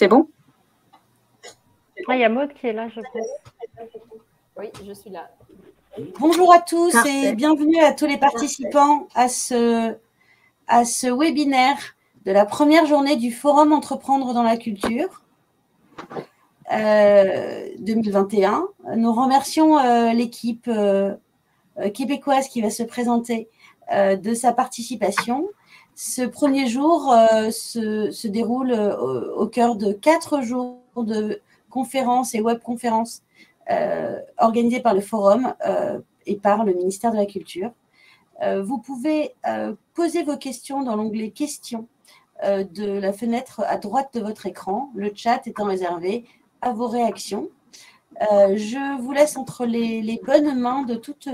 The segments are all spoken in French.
C'est bon? Il y a Maud qui est là, je pense. Oui, je suis là. Bonjour à tous Parfait. et bienvenue à tous les participants à ce webinaire de la première journée du Forum Entreprendre dans la culture 2021. Nous remercions l'équipe québécoise qui va se présenter de sa participation. Ce premier jour se déroule au cœur de 4 jours de conférences et webconférences organisées par le Forum et par le ministère de la Culture. Vous pouvez poser vos questions dans l'onglet Questions de la fenêtre à droite de votre écran, le chat étant réservé à vos réactions. Je vous laisse entre les bonnes mains de toute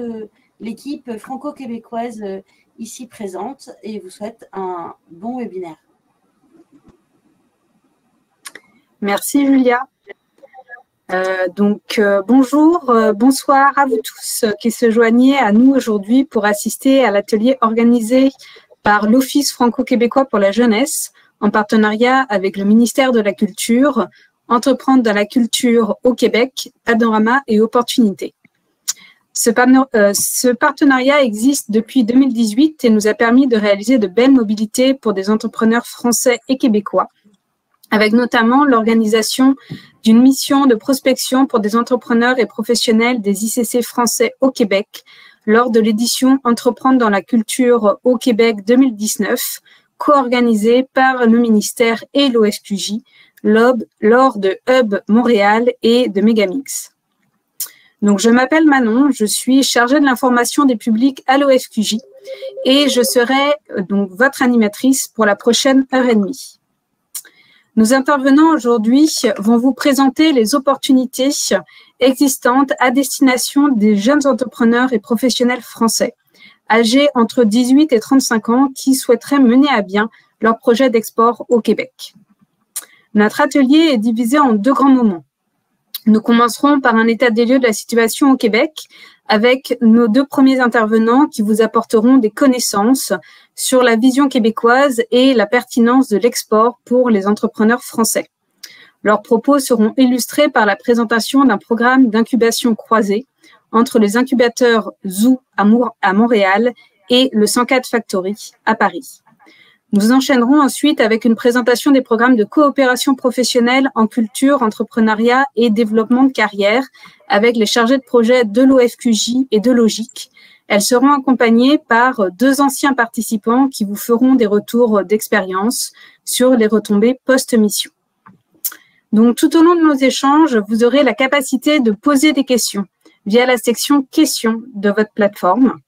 l'équipe franco-québécoise ici présente et vous souhaite un bon webinaire. Merci Julia. Bonjour, bonsoir à vous tous qui se joignez à nous aujourd'hui pour assister à l'atelier organisé par l'Office franco-québécois pour la jeunesse en partenariat avec le ministère de la Culture, Entreprendre dans la culture au Québec, panorama et opportunités. Ce partenariat existe depuis 2018 et nous a permis de réaliser de belles mobilités pour des entrepreneurs français et québécois, avec notamment l'organisation d'une mission de prospection pour des entrepreneurs et professionnels des ICC français au Québec lors de l'édition Entreprendre dans la culture au Québec 2019, co-organisée par le ministère et l'OFQJ lors de Hub Montréal et de Megamix. Donc, je m'appelle Manon, je suis chargée de l'information des publics à l'OFQJ et je serai donc votre animatrice pour la prochaine heure et demie. Nos intervenants aujourd'hui vont vous présenter les opportunités existantes à destination des jeunes entrepreneurs et professionnels français, âgés entre 18 et 35 ans, qui souhaiteraient mener à bien leur projet d'export au Québec. Notre atelier est divisé en 2 grands moments. Nous commencerons par un état des lieux de la situation au Québec avec nos 2 premiers intervenants qui vous apporteront des connaissances sur la vision québécoise et la pertinence de l'export pour les entrepreneurs français. Leurs propos seront illustrés par la présentation d'un programme d'incubation croisée entre les incubateurs Zoo à Montréal et le 104 Factory à Paris. Nous enchaînerons ensuite avec une présentation des programmes de coopération professionnelle en culture, entrepreneuriat et développement de carrière avec les chargés de projet de l'OFQJ et de Logique. Elles seront accompagnées par 2 anciens participants qui vous feront des retours d'expérience sur les retombées post-mission. Donc, tout au long de nos échanges, vous aurez la capacité de poser des questions via la section questions de votre plateforme.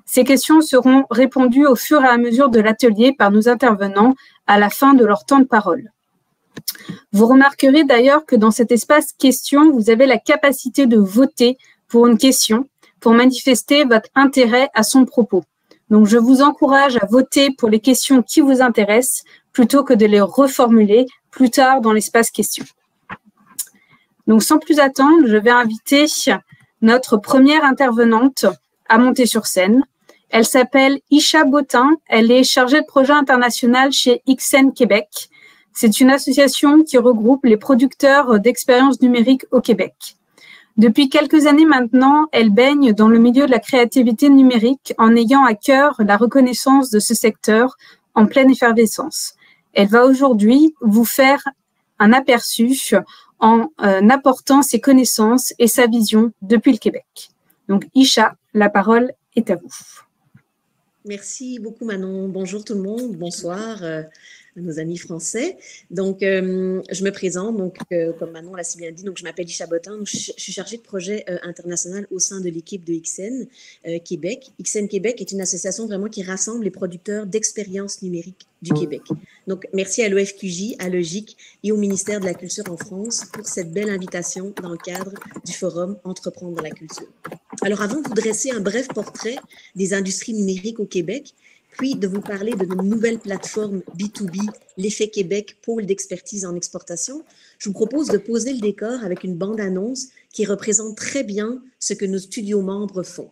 Ces questions seront répondues au fur et à mesure de l'atelier par nos intervenants à la fin de leur temps de parole. Vous remarquerez d'ailleurs que dans cet espace questions, vous avez la capacité de voter pour une question pour manifester votre intérêt à son propos. Donc, je vous encourage à voter pour les questions qui vous intéressent plutôt que de les reformuler plus tard dans l'espace questions. Donc, sans plus attendre, je vais inviter notre première intervenante à monter sur scène. Elle s'appelle Isha Bottin. Elle est chargée de projet international chez XN Québec. C'est une association qui regroupe les producteurs d'expériences numériques au Québec. Depuis quelques années maintenant, elle baigne dans le milieu de la créativité numérique en ayant à cœur la reconnaissance de ce secteur en pleine effervescence. Elle va aujourd'hui vous faire un aperçu en apportant ses connaissances et sa vision depuis le Québec. Donc, Isha, la parole est à vous. Merci beaucoup Manon. Bonjour tout le monde, bonsoir à nos amis français. Donc, je me présente, comme Manon l'a si bien dit, donc je m'appelle Isha Bottin, je suis chargée de projet international au sein de l'équipe de XN Québec. XN Québec est une association vraiment qui rassemble les producteurs d'expériences numériques du Québec. Donc, merci à l'OFQJ, à Logique et au ministère de la Culture en France pour cette belle invitation dans le cadre du forum Entreprendre dans la culture. Alors, avant de vous dresser un bref portrait des industries numériques au Québec, puis de vous parler de nos nouvelles plateformes B2B, l'Effet Québec, pôle d'expertise en exportation, je vous propose de poser le décor avec une bande-annonce qui représente très bien ce que nos studios membres font.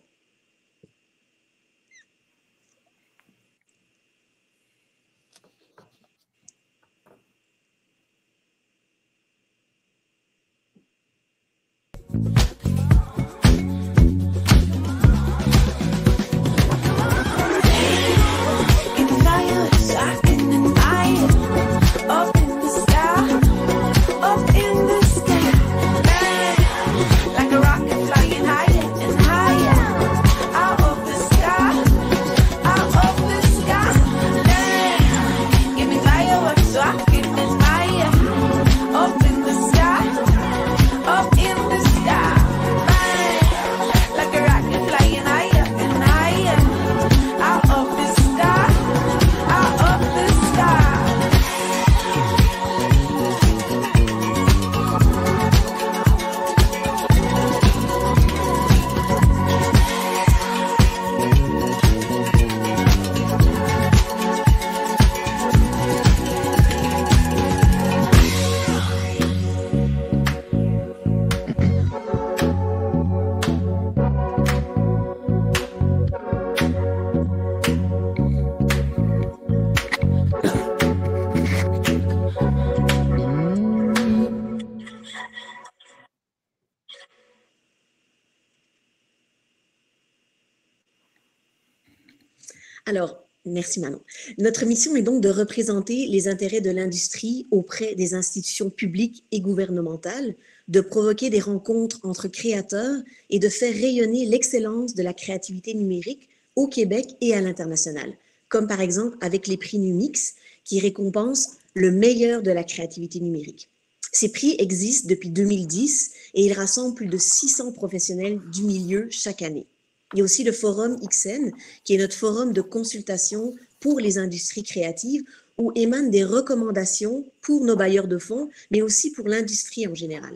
Alors, merci Manon. Notre mission est donc de représenter les intérêts de l'industrie auprès des institutions publiques et gouvernementales, de provoquer des rencontres entre créateurs et de faire rayonner l'excellence de la créativité numérique au Québec et à l'international, comme par exemple avec les prix Numix qui récompensent le meilleur de la créativité numérique. Ces prix existent depuis 2010 et ils rassemblent plus de 600 professionnels du milieu chaque année. Il y a aussi le forum XN, qui est notre forum de consultation pour les industries créatives, où émanent des recommandations pour nos bailleurs de fonds, mais aussi pour l'industrie en général.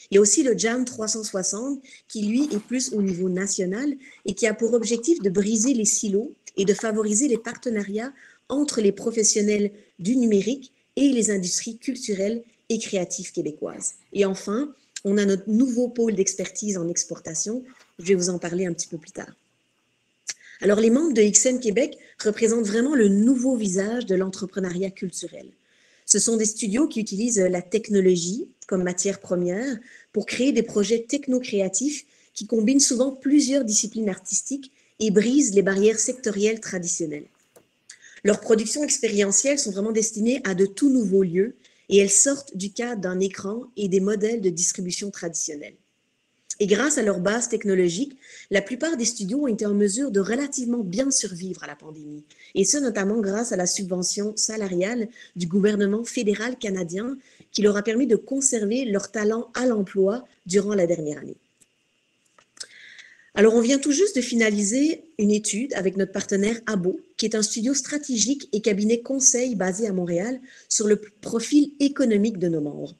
Il y a aussi le JAM 360, qui lui est plus au niveau national et qui a pour objectif de briser les silos et de favoriser les partenariats entre les professionnels du numérique et les industries culturelles et créatives québécoises. Et enfin, on a notre nouveau pôle d'expertise en exportation. Je vais vous en parler un petit peu plus tard. Alors, les membres de XN Québec représentent vraiment le nouveau visage de l'entrepreneuriat culturel. Ce sont des studios qui utilisent la technologie comme matière première pour créer des projets techno-créatifs qui combinent souvent plusieurs disciplines artistiques et brisent les barrières sectorielles traditionnelles. Leurs productions expérientielles sont vraiment destinées à de tout nouveaux lieux et elles sortent du cadre d'un écran et des modèles de distribution traditionnels. Et grâce à leur base technologique, la plupart des studios ont été en mesure de relativement bien survivre à la pandémie, et ce notamment grâce à la subvention salariale du gouvernement fédéral canadien qui leur a permis de conserver leur talent à l'emploi durant la dernière année. Alors, on vient tout juste de finaliser une étude avec notre partenaire Abo, qui est un studio stratégique et cabinet conseil basé à Montréal sur le profil économique de nos membres.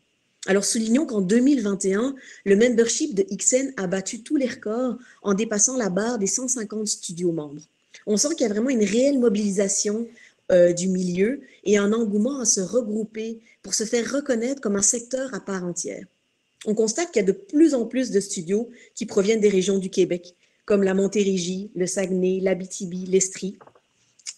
Alors, soulignons qu'en 2021, le membership de XN a battu tous les records en dépassant la barre des 150 studios membres. On sent qu'il y a vraiment une réelle mobilisation du milieu et un engouement à se regrouper pour se faire reconnaître comme un secteur à part entière. On constate qu'il y a de plus en plus de studios qui proviennent des régions du Québec, comme la Montérégie, le Saguenay, l'Abitibi, l'Estrie,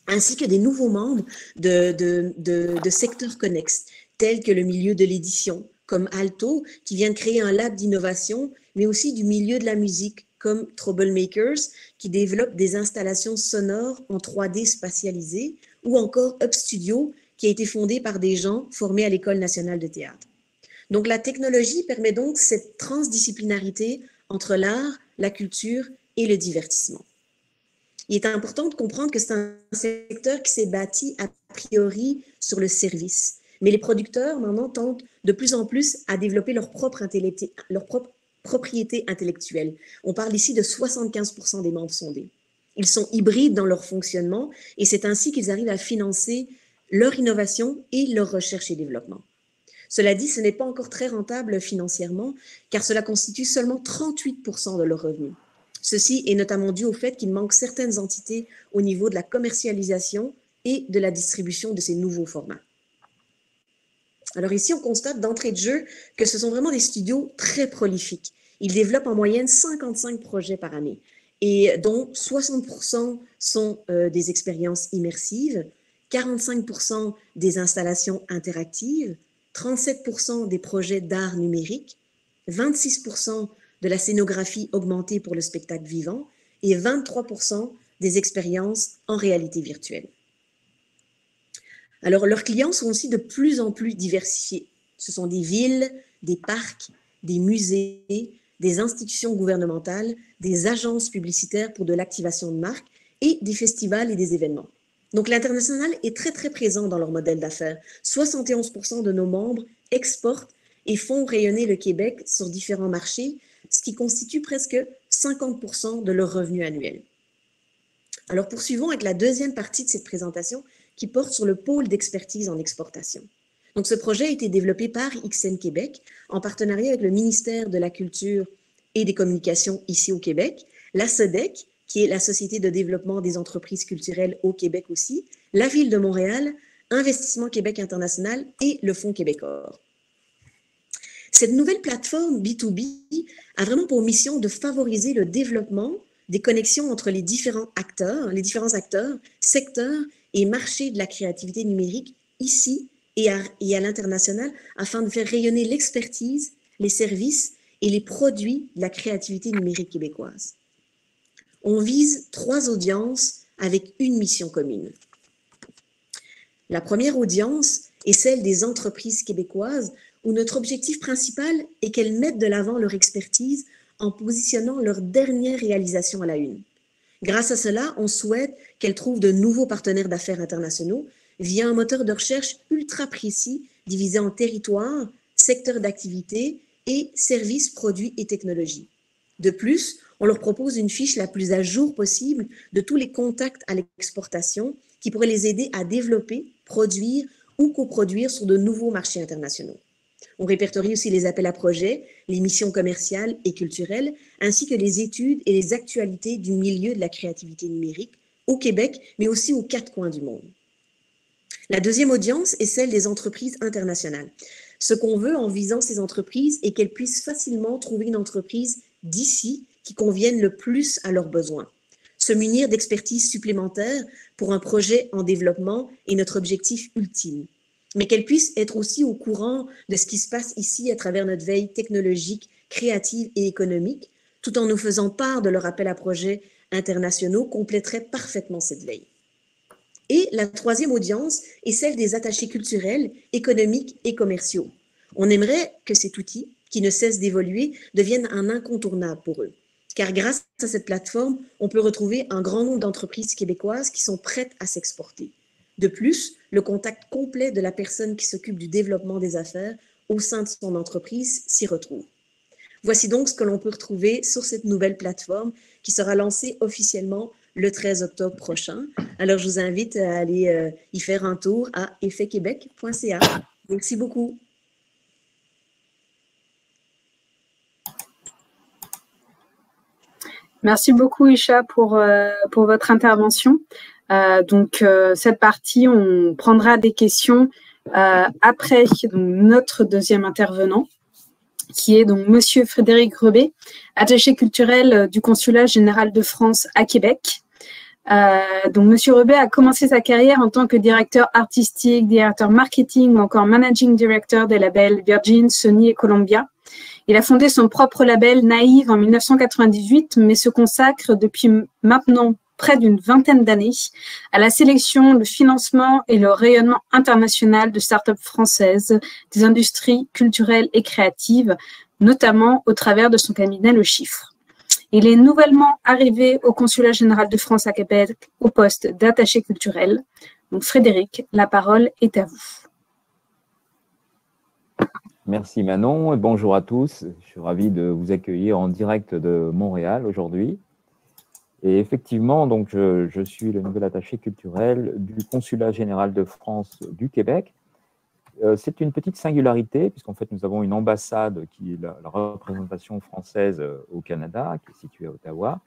ainsi que des nouveaux membres de secteurs connexes, tels que le milieu de l'édition, comme Alto, qui vient de créer un lab d'innovation, mais aussi du milieu de la musique, comme Troublemakers, qui développe des installations sonores en 3D spatialisées, ou encore Up Studio, qui a été fondé par des gens formés à l'École nationale de théâtre. Donc, la technologie permet donc cette transdisciplinarité entre l'art, la culture et le divertissement. Il est important de comprendre que c'est un secteur qui s'est bâti a priori sur le service. Mais les producteurs, maintenant, tentent de plus en plus à développer leur propre propriété intellectuelle. On parle ici de 75% des membres sondés. Ils sont hybrides dans leur fonctionnement et c'est ainsi qu'ils arrivent à financer leur innovation et leur recherche et développement. Cela dit, ce n'est pas encore très rentable financièrement, car cela constitue seulement 38% de leurs revenus. Ceci est notamment dû au fait qu'il manque certaines entités au niveau de la commercialisation et de la distribution de ces nouveaux formats. Alors ici, on constate d'entrée de jeu que ce sont vraiment des studios très prolifiques. Ils développent en moyenne 55 projets par année, et dont 60% sont des expériences immersives, 45% des installations interactives, 37% des projets d'art numérique, 26% de la scénographie augmentée pour le spectacle vivant et 23% des expériences en réalité virtuelle. Alors, leurs clients sont aussi de plus en plus diversifiés. Ce sont des villes, des parcs, des musées, des institutions gouvernementales, des agences publicitaires pour de l'activation de marque et des festivals et des événements. Donc, l'international est très, très présent dans leur modèle d'affaires. 71% de nos membres exportent et font rayonner le Québec sur différents marchés, ce qui constitue presque 50% de leurs revenus annuels. Alors, poursuivons avec la deuxième partie de cette présentation qui porte sur le pôle d'expertise en exportation. Donc, ce projet a été développé par XN Québec en partenariat avec le ministère de la Culture et des Communications ici au Québec, la SODEC, qui est la Société de développement des entreprises culturelles au Québec aussi, la Ville de Montréal, Investissement Québec International et le Fonds Québecor. Cette nouvelle plateforme B2B a vraiment pour mission de favoriser le développement des connexions entre les différents acteurs, secteurs et marchés de la créativité numérique ici et à l'international afin de faire rayonner l'expertise, les services et les produits de la créativité numérique québécoise. On vise 3 audiences avec une mission commune. La première audience est celle des entreprises québécoises où notre objectif principal est qu'elles mettent de l'avant leur expertise en positionnant leur dernière réalisation à la une. Grâce à cela, on souhaite qu'elles trouvent de nouveaux partenaires d'affaires internationaux via un moteur de recherche ultra précis divisé en territoires, secteurs d'activité et services, produits et technologies. De plus, on leur propose une fiche la plus à jour possible de tous les contacts à l'exportation qui pourraient les aider à développer, produire ou coproduire sur de nouveaux marchés internationaux. On répertorie aussi les appels à projets, les missions commerciales et culturelles, ainsi que les études et les actualités du milieu de la créativité numérique au Québec, mais aussi aux quatre coins du monde. La deuxième audience est celle des entreprises internationales. Ce qu'on veut en visant ces entreprises est qu'elles puissent facilement trouver une entreprise d'ici qui convienne le plus à leurs besoins. Se munir d'expertise supplémentaire pour un projet en développement est notre objectif ultime, mais qu'elles puissent être aussi au courant de ce qui se passe ici à travers notre veille technologique, créative et économique, tout en nous faisant part de leur appel à projets internationaux compléterait parfaitement cette veille. Et la troisième audience est celle des attachés culturels, économiques et commerciaux. On aimerait que cet outil, qui ne cesse d'évoluer, devienne un incontournable pour eux. Car grâce à cette plateforme, on peut retrouver un grand nombre d'entreprises québécoises qui sont prêtes à s'exporter. De plus, le contact complet de la personne qui s'occupe du développement des affaires au sein de son entreprise s'y retrouve. Voici donc ce que l'on peut retrouver sur cette nouvelle plateforme qui sera lancée officiellement le 13 octobre prochain. Alors, je vous invite à aller y faire un tour à effetquebec.ca. Merci beaucoup. Merci beaucoup, Isha, pour votre intervention. Cette partie, on prendra des questions après notre deuxième intervenant, qui est donc Monsieur Frédéric Rebet, attaché culturel du Consulat général de France à Québec. Monsieur Rebet a commencé sa carrière en tant que directeur artistique, directeur marketing ou encore managing director des labels Virgin, Sony et Columbia. Il a fondé son propre label Naïve en 1998, mais se consacre depuis maintenant près d'une vingtaine d'années à la sélection, le financement et le rayonnement international de startups françaises, des industries culturelles et créatives, notamment au travers de son cabinet Le Chiffre. Il est nouvellement arrivé au Consulat général de France à Québec au poste d'attaché culturel. Donc Frédéric, la parole est à vous. Merci Manon et bonjour à tous. Je suis ravi de vous accueillir en direct de Montréal aujourd'hui. Et effectivement, donc je suis le nouvel attaché culturel du Consulat général de France du Québec. C'est une petite singularité, puisqu'en fait, nous avons une ambassade qui est la représentation française au Canada, qui est située à Ottawa.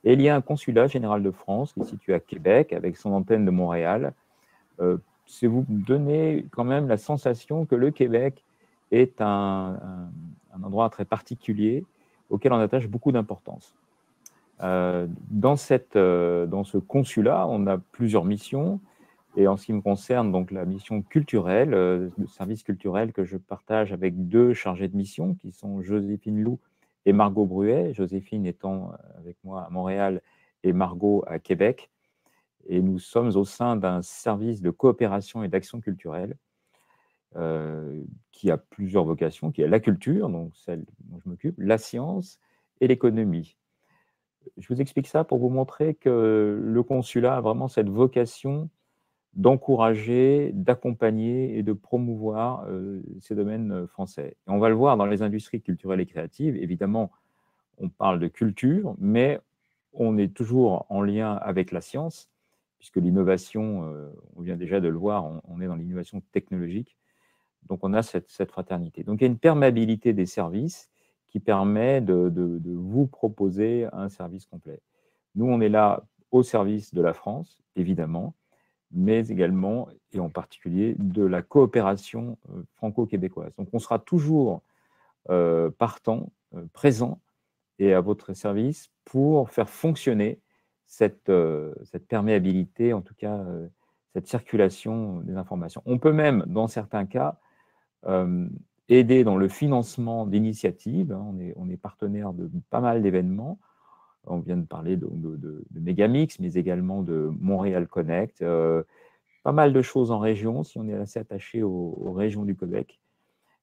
Et il y a un consulat général de France qui est situé à Québec, avec son antenne de Montréal. C'est vous donner quand même la sensation que le Québec est un endroit très particulier auquel on attache beaucoup d'importance. Dans ce consulat, on a plusieurs missions. Et en ce qui me concerne, donc la mission culturelle, le service culturel que je partage avec deux chargés de mission, qui sont Joséphine Lou et Margot Bruet, Joséphine étant avec moi à Montréal et Margot à Québec. Et nous sommes au sein d'un service de coopération et d'action culturelle qui a plusieurs vocations, qui est la culture, donc celle dont je m'occupe, la science et l'économie. Je vous explique ça pour vous montrer que le consulat a vraiment cette vocation d'encourager, d'accompagner et de promouvoir ces domaines français. Et on va le voir dans les industries culturelles et créatives. Évidemment, on parle de culture, mais on est toujours en lien avec la science, puisque l'innovation, on vient déjà de le voir, on est dans l'innovation technologique. Donc, on a cette fraternité. Donc, il y a une perméabilité des services qui permet de vous proposer un service complet. Nous, on est là au service de la France, évidemment, mais également, et en particulier, de la coopération franco-québécoise. Donc, on sera toujours partant, présent et à votre service pour faire fonctionner cette perméabilité, en tout cas, cette circulation des informations. On peut même, dans certains cas, aider dans le financement d'initiatives. On est partenaire de pas mal d'événements. On vient de parler de Megamix, mais également de Montréal Connect. Pas mal de choses en région, si on est assez attaché aux régions du Québec.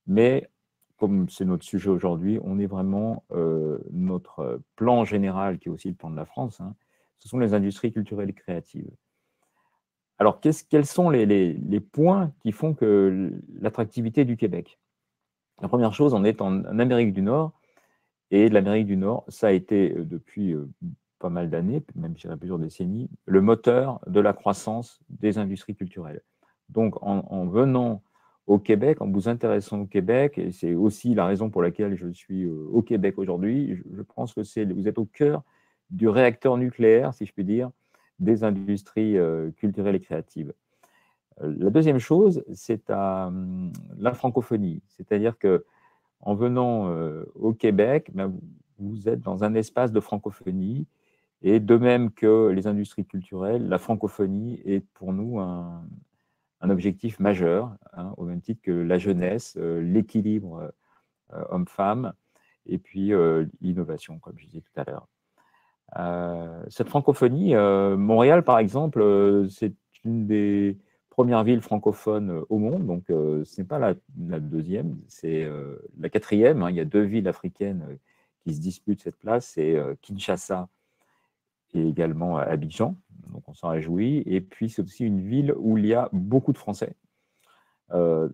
Mais comme c'est notre sujet aujourd'hui, on est vraiment notre plan général, qui est aussi le plan de la France, hein, ce sont les industries culturelles et créatives. Alors, quels sont les points qui font que l'attractivité du Québec? La première chose, on est en Amérique du Nord, et de l'Amérique du Nord, ça a été depuis pas mal d'années, même je dirais plusieurs décennies, le moteur de la croissance des industries culturelles. Donc, en venant au Québec, en vous intéressant au Québec, et c'est aussi la raison pour laquelle je suis au Québec aujourd'hui, je pense que vous êtes au cœur du réacteur nucléaire, si je puis dire, des industries culturelles et créatives. La deuxième chose, c'est la francophonie, c'est-à-dire que en venant au Québec, ben, vous êtes dans un espace de francophonie, et de même que les industries culturelles, la francophonie est pour nous un objectif majeur, hein, au même titre que la jeunesse, l'équilibre homme-femme, et puis l'innovation, comme je disais tout à l'heure. Cette francophonie, Montréal, par exemple, c'est une des premières villes francophones au monde, donc ce n'est pas la deuxième, c'est la quatrième, hein. Il y a 2 villes africaines qui se disputent cette place, c'est Kinshasa et également Abidjan, donc on s'en réjouit. Et puis c'est aussi une ville où il y a beaucoup de Français,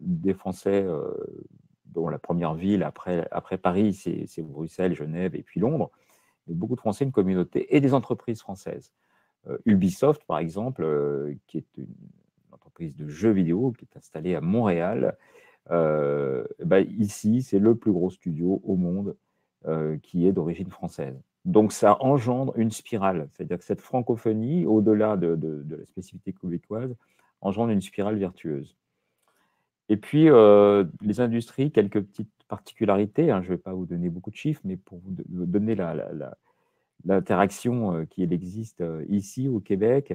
des Français dont la première ville après Paris, c'est Bruxelles, Genève et puis Londres. Et beaucoup de Français, une communauté et des entreprises françaises. Ubisoft, par exemple, qui est une entreprise de jeux vidéo qui est installée à Montréal. Ici, c'est le plus gros studio au monde qui est d'origine française. Donc, ça engendre une spirale. C'est-à-dire que cette francophonie, au-delà de la spécificité québécoise, engendre une spirale vertueuse. Et puis, les industries, quelques petites particularités, hein, je ne vais pas vous donner beaucoup de chiffres, mais pour vous donner l'interaction qui existe ici au Québec.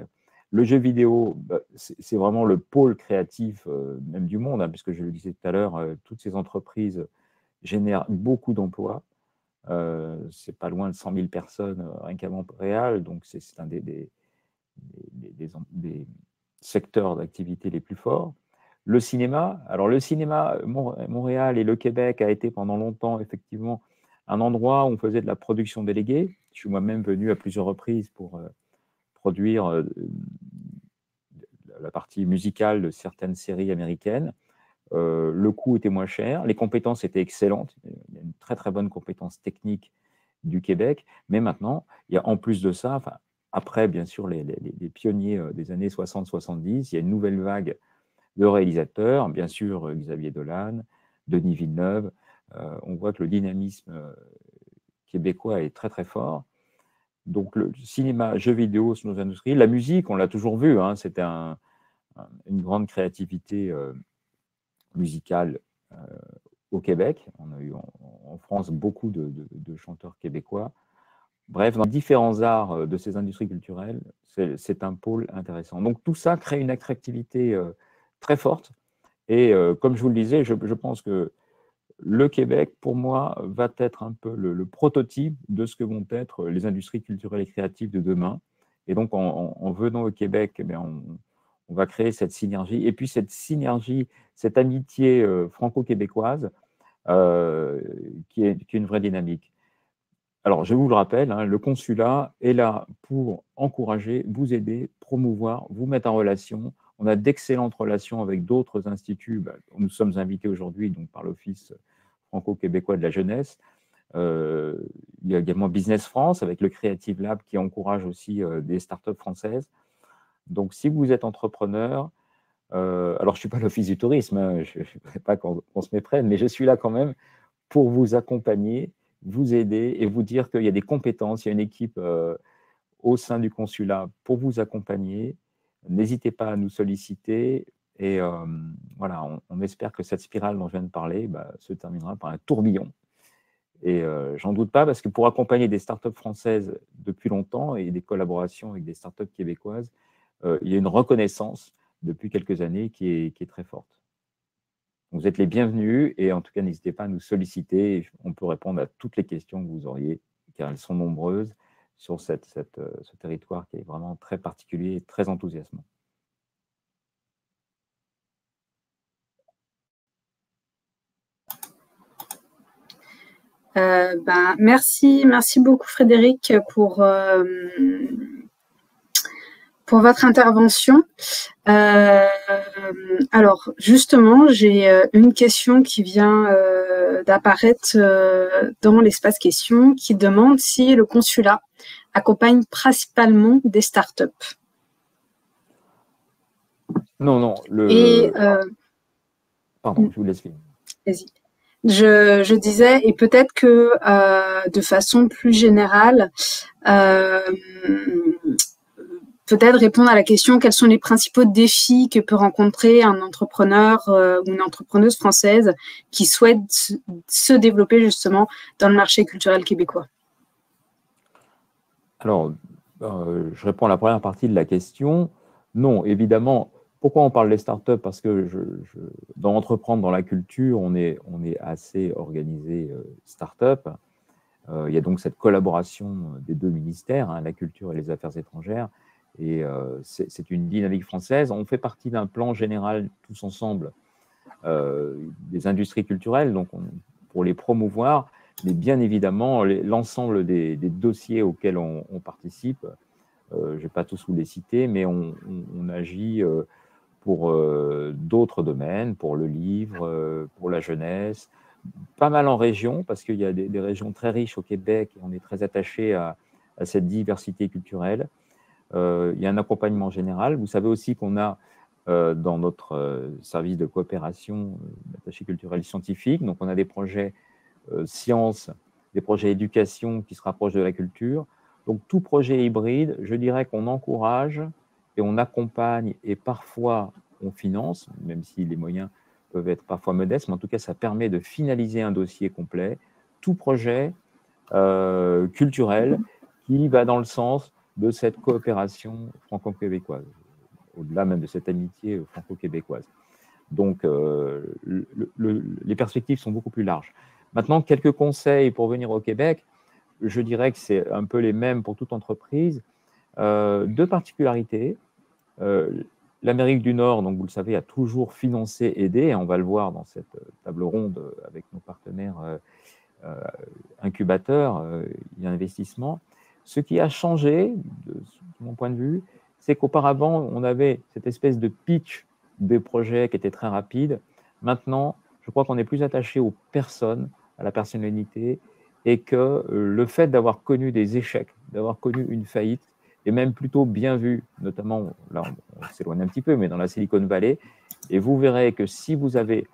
Le jeu vidéo, c'est vraiment le pôle créatif même du monde, hein, puisque je le disais tout à l'heure, toutes ces entreprises génèrent beaucoup d'emplois. C'est pas loin de 100 000 personnes rien qu'à Montréal, donc c'est un des secteurs d'activité les plus forts. Le cinéma, alors le cinéma, Montréal et le Québec a été pendant longtemps effectivement un endroit où on faisait de la production déléguée. Je suis moi-même venu à plusieurs reprises pour produire la partie musicale de certaines séries américaines. Le coût était moins cher, les compétences étaient excellentes, il y a une très très bonne compétence technique du Québec, mais maintenant, il y a en plus de ça, enfin, après bien sûr les pionniers des années 60-70, il y a une nouvelle vague de réalisateurs, bien sûr Xavier Dolan, Denis Villeneuve. On voit que le dynamisme québécois est très très fort. Donc le cinéma, jeux vidéo sont nos industries. La musique, on l'a toujours vu, hein, c'était une grande créativité musicale au Québec. On a eu en France beaucoup de chanteurs québécois. Bref, dans différents arts de ces industries culturelles, c'est un pôle intéressant. Donc tout ça crée une attractivité très forte. Et comme je vous le disais, je pense que le Québec, pour moi, va être un peu le prototype de ce que vont être les industries culturelles et créatives de demain. Et donc, en venant au Québec, eh bien, on va créer cette synergie. Et puis, cette synergie, cette amitié franco-québécoise qui est une vraie dynamique. Alors, je vous le rappelle, hein, le consulat est là pour encourager, vous aider, promouvoir, vous mettre en relation. On a d'excellentes relations avec d'autres instituts. Nous sommes invités aujourd'hui par l'Office franco-québécois de la jeunesse. Il y a également Business France avec le Creative Lab qui encourage aussi des startups françaises. Donc, si vous êtes entrepreneur, alors je ne suis pas l'Office du tourisme, hein, je ne voudrais pas qu'on se méprenne, mais je suis là quand même pour vous accompagner, vous aider et vous dire qu'il y a des compétences, il y a une équipe au sein du consulat pour vous accompagner. N'hésitez pas à nous solliciter et voilà, on espère que cette spirale dont je viens de parler se terminera par un tourbillon. Et j'en doute pas parce que pour accompagner des startups françaises depuis longtemps et des collaborations avec des startups québécoises, il y a une reconnaissance depuis quelques années qui est très forte. Vous êtes les bienvenus et en tout cas, n'hésitez pas à nous solliciter. On peut répondre à toutes les questions que vous auriez, car elles sont nombreuses sur ce territoire qui est vraiment très particulier et très enthousiasmant. Merci beaucoup Frédéric pour votre intervention. Alors justement, j'ai une question qui vient d'apparaître dans l'espace questions qui demande si le consulat accompagne principalement des startups. Non. Pardon, je vous laisse finir. Vas-y. Je disais, et peut-être que de façon plus générale, peut-être répondre à la question quels sont les principaux défis que peut rencontrer un entrepreneur ou une entrepreneuse française qui souhaite se développer justement dans le marché culturel québécois. Alors, je réponds à la première partie de la question. Non, évidemment. Pourquoi on parle des startups? Parce que dans Entreprendre dans la culture, on est assez organisé startup. Il y a donc cette collaboration des deux ministères, hein, la culture et les affaires étrangères. Et c'est une dynamique française. On fait partie d'un plan général tous ensemble des industries culturelles, donc pour les promouvoir, mais bien évidemment, l'ensemble des dossiers auxquels on participe, je ne vais pas tous vous les citer, mais on agit pour d'autres domaines, pour le livre, pour la jeunesse, pas mal en région, parce qu'il y a des régions très riches au Québec, et on est très attaché à cette diversité culturelle. Il y a un accompagnement général. Vous savez aussi qu'on a dans notre service de coopération attaché culturel scientifique, donc on a des projets sciences, des projets éducation qui se rapprochent de la culture. Donc tout projet hybride, je dirais qu'on encourage et on accompagne et parfois on finance, même si les moyens peuvent être parfois modestes, mais en tout cas ça permet de finaliser un dossier complet. Tout projet culturel qui va dans le sens de cette coopération franco-québécoise, au-delà même de cette amitié franco-québécoise. Donc, les perspectives sont beaucoup plus larges. Maintenant, quelques conseils pour venir au Québec. Je dirais que c'est un peu les mêmes pour toute entreprise. Deux particularités. L'Amérique du Nord, donc vous le savez, a toujours financé, aidé, et on va le voir dans cette table ronde avec nos partenaires incubateurs et investissement. Ce qui a changé, de mon point de vue, c'est qu'auparavant, on avait cette espèce de pitch des projets qui était très rapide. Maintenant, je crois qu'on est plus attaché aux personnes, à la personnalité, et que le fait d'avoir connu des échecs, d'avoir connu une faillite, est même plutôt bien vu, notamment, là on s'éloigne un petit peu, mais dans la Silicon Valley, et vous verrez que si vous avez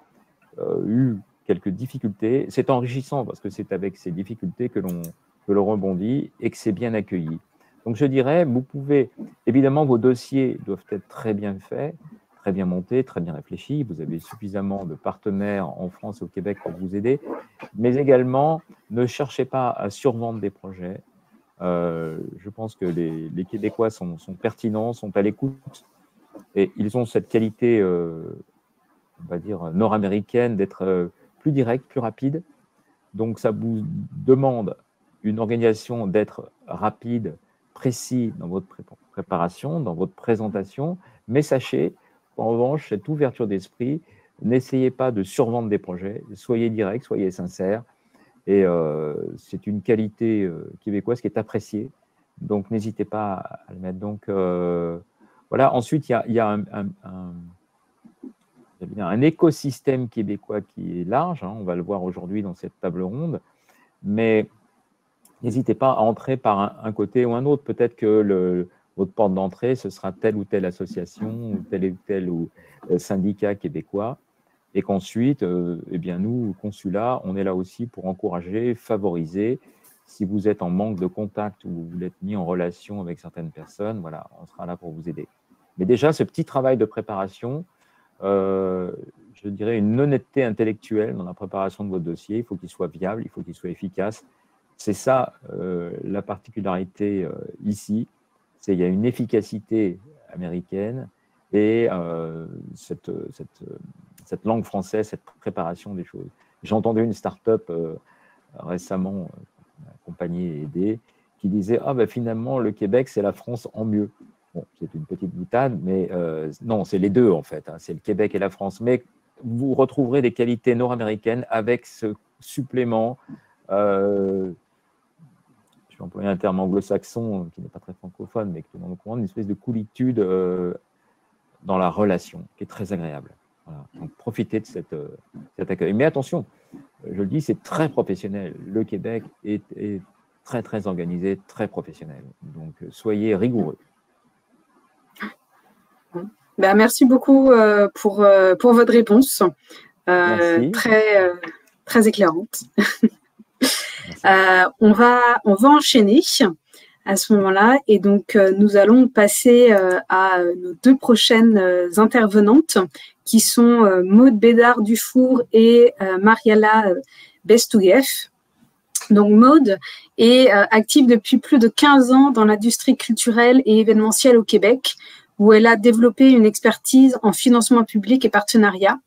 eu quelques difficultés, c'est enrichissant parce que c'est avec ces difficultés que l'on rebondit et que c'est bien accueilli. Donc je dirais, vous pouvez, évidemment vos dossiers doivent être très bien faits, très bien montés, très bien réfléchis, vous avez suffisamment de partenaires en France et au Québec pour vous aider, mais également ne cherchez pas à survendre des projets. Je pense que les Québécois sont pertinents, sont à l'écoute et ils ont cette qualité, on va dire, nord-américaine d'être plus direct, plus rapide. Donc, ça vous demande une organisation d'être rapide, précis dans votre préparation, dans votre présentation, mais sachez qu'en revanche, cette ouverture d'esprit, n'essayez pas de survendre des projets, soyez direct, soyez sincère, et c'est une qualité québécoise qui est appréciée, donc n'hésitez pas à le mettre. Donc, voilà. Ensuite, il y a un écosystème québécois qui est large, hein, on va le voir aujourd'hui dans cette table ronde, mais n'hésitez pas à entrer par un côté ou un autre. Peut-être que votre porte d'entrée, ce sera telle ou telle association, ou tel syndicat québécois, et qu'ensuite, eh bien, nous, consulat, on est là aussi pour encourager, favoriser. Si vous êtes en manque de contact ou vous êtes mis en relation avec certaines personnes, voilà, on sera là pour vous aider. Mais déjà, ce petit travail de préparation, je dirais une honnêteté intellectuelle dans la préparation de votre dossier. Il faut qu'il soit viable, il faut qu'il soit efficace. C'est ça la particularité ici. Il y a une efficacité américaine et cette langue française, cette préparation des choses. J'ai entendu une start-up récemment accompagnée et aidée qui disait « Ah, ben, finalement, le Québec, c'est la France en mieux ». Bon, c'est une petite boutade, mais non, c'est les deux, en fait. Hein, c'est le Québec et la France. Mais vous retrouverez des qualités nord-américaines avec ce supplément, je vais employer un terme anglo-saxon qui n'est pas très francophone, mais que tout le monde comprend, une espèce de coolitude dans la relation, qui est très agréable. Voilà. Donc, profitez de cet accueil. Mais attention, je le dis, c'est très professionnel. Le Québec est très, très organisé, très professionnel. Donc, soyez rigoureux. Ben, merci beaucoup pour votre réponse, très éclairante. On va enchaîner à ce moment-là, et donc nous allons passer à nos deux prochaines intervenantes, qui sont Maude Bédard-Dufour et Mariala Bestouguev. Donc Maude est active depuis plus de 15 ans dans l'industrie culturelle et événementielle au Québec, où elle a développé une expertise en financement public et partenariat.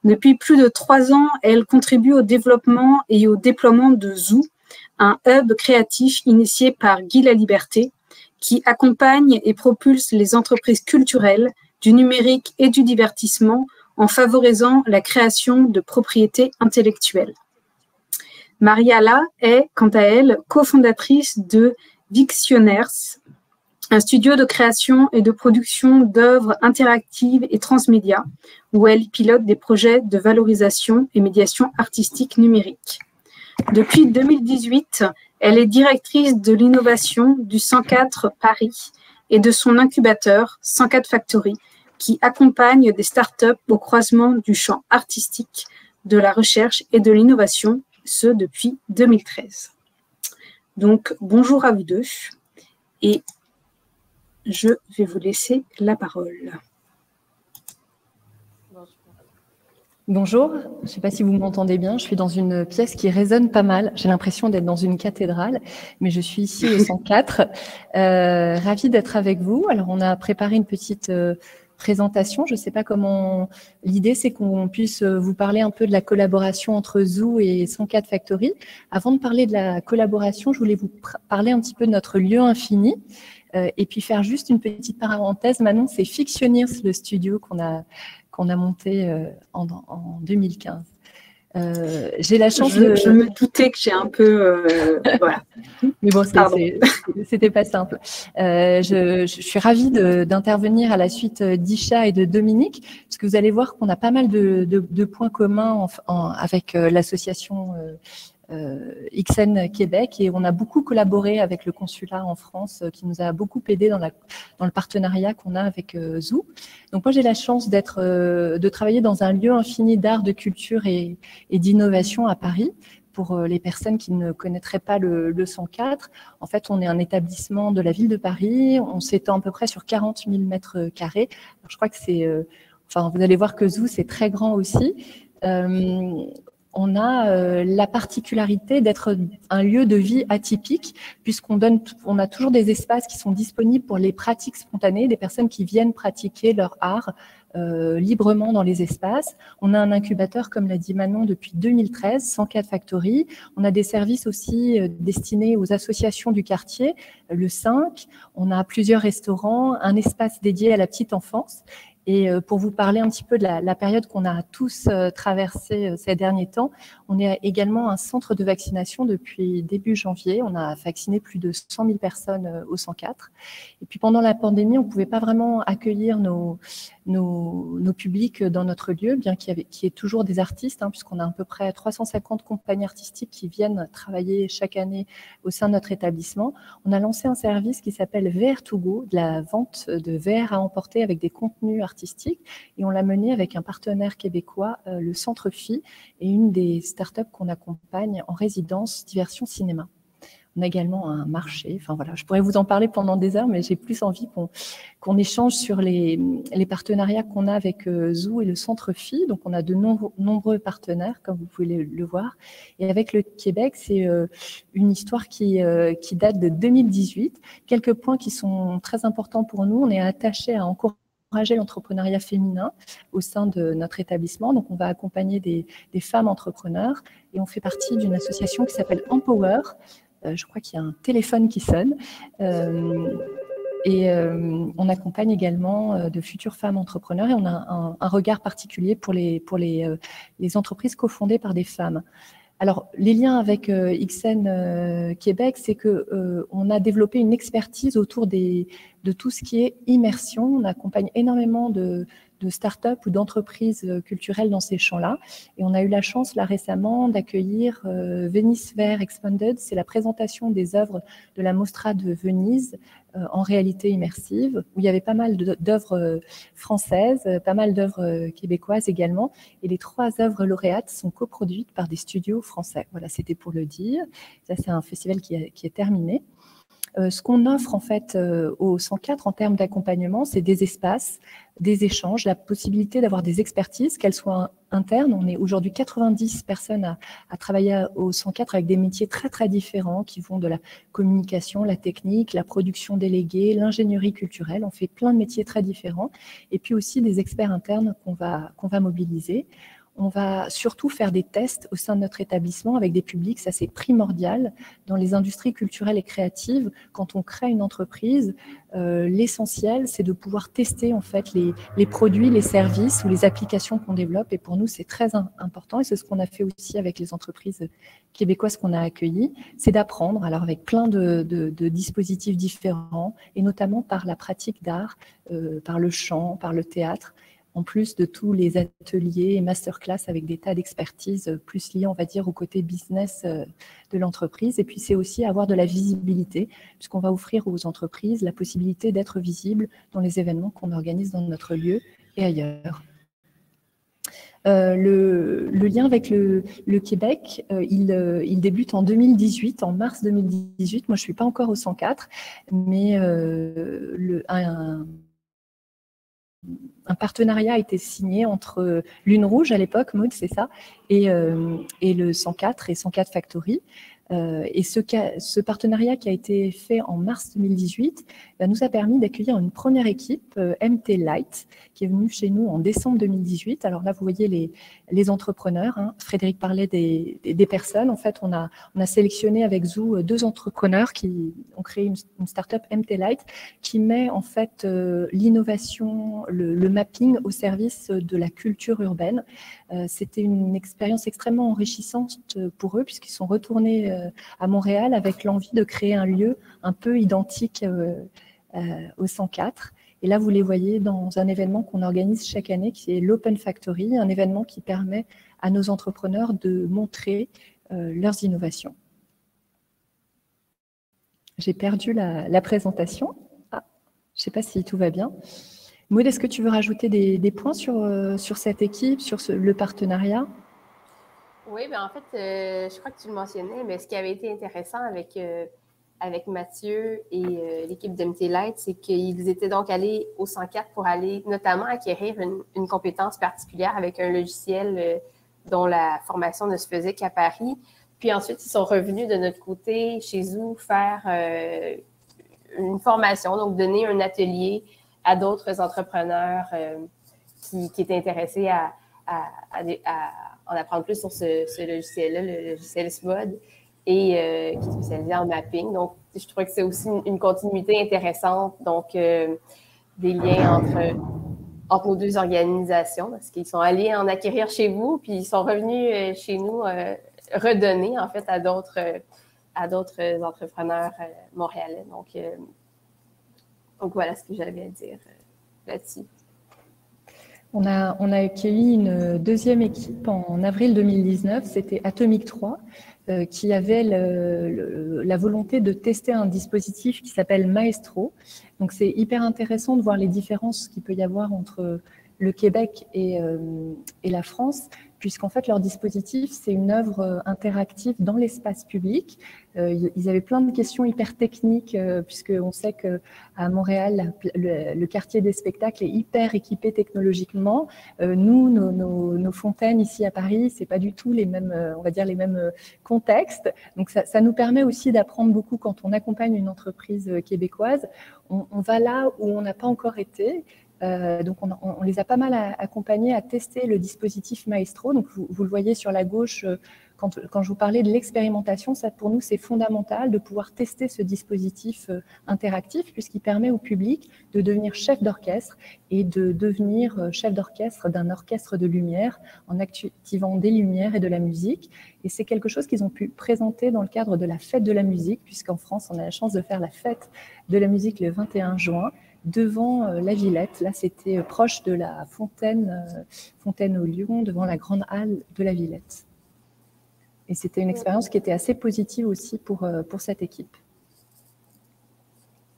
Depuis plus de 3 ans, elle contribue au développement et au déploiement de Zoo, un hub créatif initié par Guy Laliberté, qui accompagne et propulse les entreprises culturelles, du numérique et du divertissement en favorisant la création de propriétés intellectuelles. Mariala est, quant à elle, cofondatrice de Victionnaires, un studio de création et de production d'œuvres interactives et transmédia, où elle pilote des projets de valorisation et médiation artistique numérique. Depuis 2018, elle est directrice de l'innovation du 104 Paris et de son incubateur 104 Factory, qui accompagne des startups au croisement du champ artistique, de la recherche et de l'innovation, ce depuis 2013. Donc, bonjour à vous deux, et je vais vous laisser la parole. Bonjour, je ne sais pas si vous m'entendez bien, je suis dans une pièce qui résonne pas mal, j'ai l'impression d'être dans une cathédrale, mais je suis ici au 104, ravie d'être avec vous. Alors on a préparé une petite présentation, je ne sais pas comment, l'idée c'est qu'on puisse vous parler un peu de la collaboration entre Zoo et 104 Factory. Avant de parler de la collaboration, je voulais vous parler un petit peu de notre lieu infini. Et puis faire juste une petite parenthèse, Manon, c'est Fictionneers, le studio qu'on a monté en 2015. J'ai la chance Je me doutais que j'ai un peu... voilà. Mais bon, c'était pas simple. Je suis ravie d'intervenir à la suite d'Isha et de Dominique, parce que vous allez voir qu'on a pas mal de points communs avec l'association XN Québec, et on a beaucoup collaboré avec le consulat en France qui nous a beaucoup aidé dans le partenariat qu'on a avec Zoo. Donc moi j'ai la chance de travailler dans un lieu infini d'art, de culture et d'innovation à Paris. Pour les personnes qui ne connaîtraient pas le 104, en fait on est un établissement de la ville de Paris, on s'étend à peu près sur 40 000 mètres carrés. Alors, je crois que c'est, vous allez voir que Zoo c'est très grand aussi. On a la particularité d'être un lieu de vie atypique, puisqu'on a toujours des espaces qui sont disponibles pour les pratiques spontanées, des personnes qui viennent pratiquer leur art librement dans les espaces. On a un incubateur, comme l'a dit Manon, depuis 2013, 104 Factory. On a des services aussi destinés aux associations du quartier, le 5. On a plusieurs restaurants, un espace dédié à la petite enfance. Et pour vous parler un petit peu de la période qu'on a tous traversée ces derniers temps, on est également un centre de vaccination depuis début janvier. On a vacciné plus de 100 000 personnes au 104. Et puis pendant la pandémie, on ne pouvait pas vraiment accueillir nos publics dans notre lieu, bien qu'il y ait toujours des artistes, puisqu'on a à peu près 350 compagnies artistiques qui viennent travailler chaque année au sein de notre établissement. On a lancé un service qui s'appelle VR2Go, de la vente de VR à emporter avec des contenus artistique, et on l'a mené avec un partenaire québécois, le Centre Phi, et une des startups qu'on accompagne en résidence diversion cinéma. On a également un marché, je pourrais vous en parler pendant des heures, mais j'ai plus envie qu'on échange sur les partenariats qu'on a avec Zoo et le Centre Phi. Donc on a de nombreux partenaires, comme vous pouvez le voir. Et avec le Québec, c'est une histoire qui date de 2018. Quelques points qui sont très importants pour nous. On est attaché à encourager l'entrepreneuriat féminin au sein de notre établissement. Donc, on va accompagner des femmes entrepreneurs, et on fait partie d'une association qui s'appelle Empower, Je crois qu'il y a un téléphone qui sonne. On accompagne également de futures femmes entrepreneurs et on a un regard particulier pour les entreprises cofondées par des femmes. Alors, les liens avec XN Québec, c'est qu'on a développé une expertise autour de tout ce qui est immersion. On accompagne énormément de start-up ou d'entreprises culturelles dans ces champs-là. Et on a eu la chance, là récemment, d'accueillir Venice Fair Expanded. C'est la présentation des œuvres de la Mostra de Venise en réalité immersive, où il y avait pas mal d'œuvres françaises, pas mal d'œuvres québécoises également. Et les 3 œuvres lauréates sont coproduites par des studios français. Voilà, c'était pour le dire. Ça, c'est un festival qui est terminé. Ce qu'on offre en fait au 104 en termes d'accompagnement, c'est des espaces, des échanges, la possibilité d'avoir des expertises, qu'elles soient internes. On est aujourd'hui 90 personnes à travailler au 104 avec des métiers très très différents qui vont de la communication, la technique, la production déléguée, l'ingénierie culturelle. On fait plein de métiers très différents et puis aussi des experts internes qu'on va mobiliser. On va surtout faire des tests au sein de notre établissement avec des publics, ça c'est primordial. Dans les industries culturelles et créatives, quand on crée une entreprise, l'essentiel c'est de pouvoir tester en fait les produits, les services ou les applications qu'on développe. Et pour nous c'est très important et c'est ce qu'on a fait aussi avec les entreprises québécoises qu'on a accueillies, c'est d'apprendre, alors avec plein de dispositifs différents et notamment par la pratique d'art, par le chant, par le théâtre, en plus de tous les ateliers et masterclass avec des tas d'expertise plus liés, on va dire, au côté business de l'entreprise. Et puis, c'est aussi avoir de la visibilité, puisqu'on va offrir aux entreprises la possibilité d'être visibles dans les événements qu'on organise dans notre lieu et ailleurs. Le lien avec le Québec, il débute en 2018, en mars 2018. Moi, je ne suis pas encore au 104, mais un partenariat a été signé entre Lune Rouge à l'époque, Maud, c'est ça, et le 104 et 104 Factory. Et ce partenariat qui a été fait en mars 2018 nous a permis d'accueillir une première équipe, MT Light, qui est venue chez nous en décembre 2018. Alors là, vous voyez les entrepreneurs. Hein. Frédéric parlait des personnes. En fait, on a sélectionné avec Zou 2 entrepreneurs qui ont créé une start-up MT Light qui met en fait l'innovation, le mapping au service de la culture urbaine. C'était une expérience extrêmement enrichissante pour eux puisqu'ils sont retournés à Montréal avec l'envie de créer un lieu un peu identique au 104. Et là, vous les voyez dans un événement qu'on organise chaque année qui est l'Open Factory, un événement qui permet à nos entrepreneurs de montrer leurs innovations. J'ai perdu la présentation. Ah, je ne sais pas si tout va bien. Maud, est-ce que tu veux rajouter des points sur cette équipe, sur le partenariat? Oui, ben en fait, je crois que tu le mentionnais, mais ce qui avait été intéressant avec Mathieu et l'équipe d'MT Light, c'est qu'ils étaient donc allés au 104 pour aller notamment acquérir une compétence particulière avec un logiciel dont la formation ne se faisait qu'à Paris. Puis ensuite, ils sont revenus de notre côté chez Zou faire une formation, donc donner un atelier à d'autres entrepreneurs qui étaient intéressés à en apprendre plus sur ce logiciel-là, le logiciel SMOD, et qui est spécialisé en mapping. Donc, je trouvais que c'est aussi une continuité intéressante, donc des liens entre nos 2 organisations, parce qu'ils sont allés en acquérir chez vous, puis ils sont revenus chez nous redonner, en fait, à d'autres entrepreneurs montréalais. Donc, voilà ce que j'avais à dire là-dessus. On a accueilli une 2e équipe en avril 2019, c'était Atomic 3, qui avait la volonté de tester un dispositif qui s'appelle Maestro. Donc c'est hyper intéressant de voir les différences qu'il peut y avoir entre le Québec et la France, puisqu'en fait leur dispositif c'est une œuvre interactive dans l'espace public. Ils avaient plein de questions hyper techniques, puisqu'on sait qu'à Montréal, le quartier des spectacles est hyper équipé technologiquement. Nous, nos fontaines ici à Paris, c'est pas du tout les mêmes, on va dire les mêmes contextes. Donc ça nous permet aussi d'apprendre beaucoup quand on accompagne une entreprise québécoise. On va là où on n'a pas encore été. Donc on les a pas mal accompagnés à tester le dispositif Maestro. Donc vous le voyez sur la gauche, Quand je vous parlais de l'expérimentation, ça pour nous c'est fondamental de pouvoir tester ce dispositif interactif puisqu'il permet au public de devenir chef d'orchestre et de devenir chef d'orchestre d'un orchestre de lumière en activant des lumières et de la musique. Et c'est quelque chose qu'ils ont pu présenter dans le cadre de la fête de la musique, puisqu'en France on a la chance de faire la fête de la musique le 21 juin devant la Villette. Là c'était proche de la Fontaine au Lion, devant la grande halle de la Villette. Et c'était une expérience qui était assez positive aussi pour cette équipe.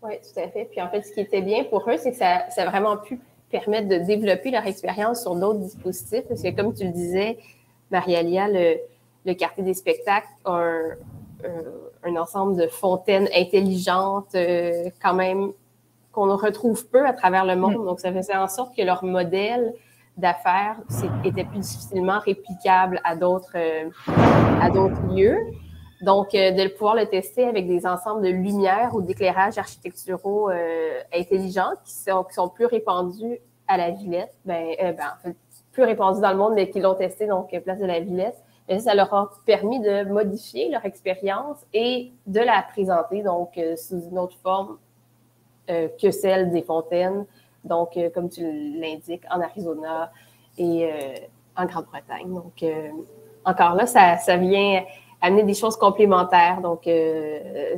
Oui, tout à fait. Puis en fait, ce qui était bien pour eux, c'est que ça a vraiment pu permettre de développer leur expérience sur d'autres dispositifs. Parce que comme tu le disais, Marie-Alia, le quartier des spectacles a un ensemble de fontaines intelligentes quand même qu'on retrouve peu à travers le monde. Donc, ça faisait en sorte que leur modèle d'affaires était plus difficilement réplicable à d'autres lieux. Donc, de pouvoir le tester avec des ensembles de lumières ou d'éclairages architecturaux intelligents qui sont plus répandus à la Villette, en fait, plus répandus dans le monde, mais qui l'ont testé, donc place de la Villette. Mais ça leur a permis de modifier leur expérience et de la présenter donc sous une autre forme que celle des fontaines. Donc, comme tu l'indiques, en Arizona et en Grande-Bretagne. Donc, encore là, ça vient amener des choses complémentaires. Donc,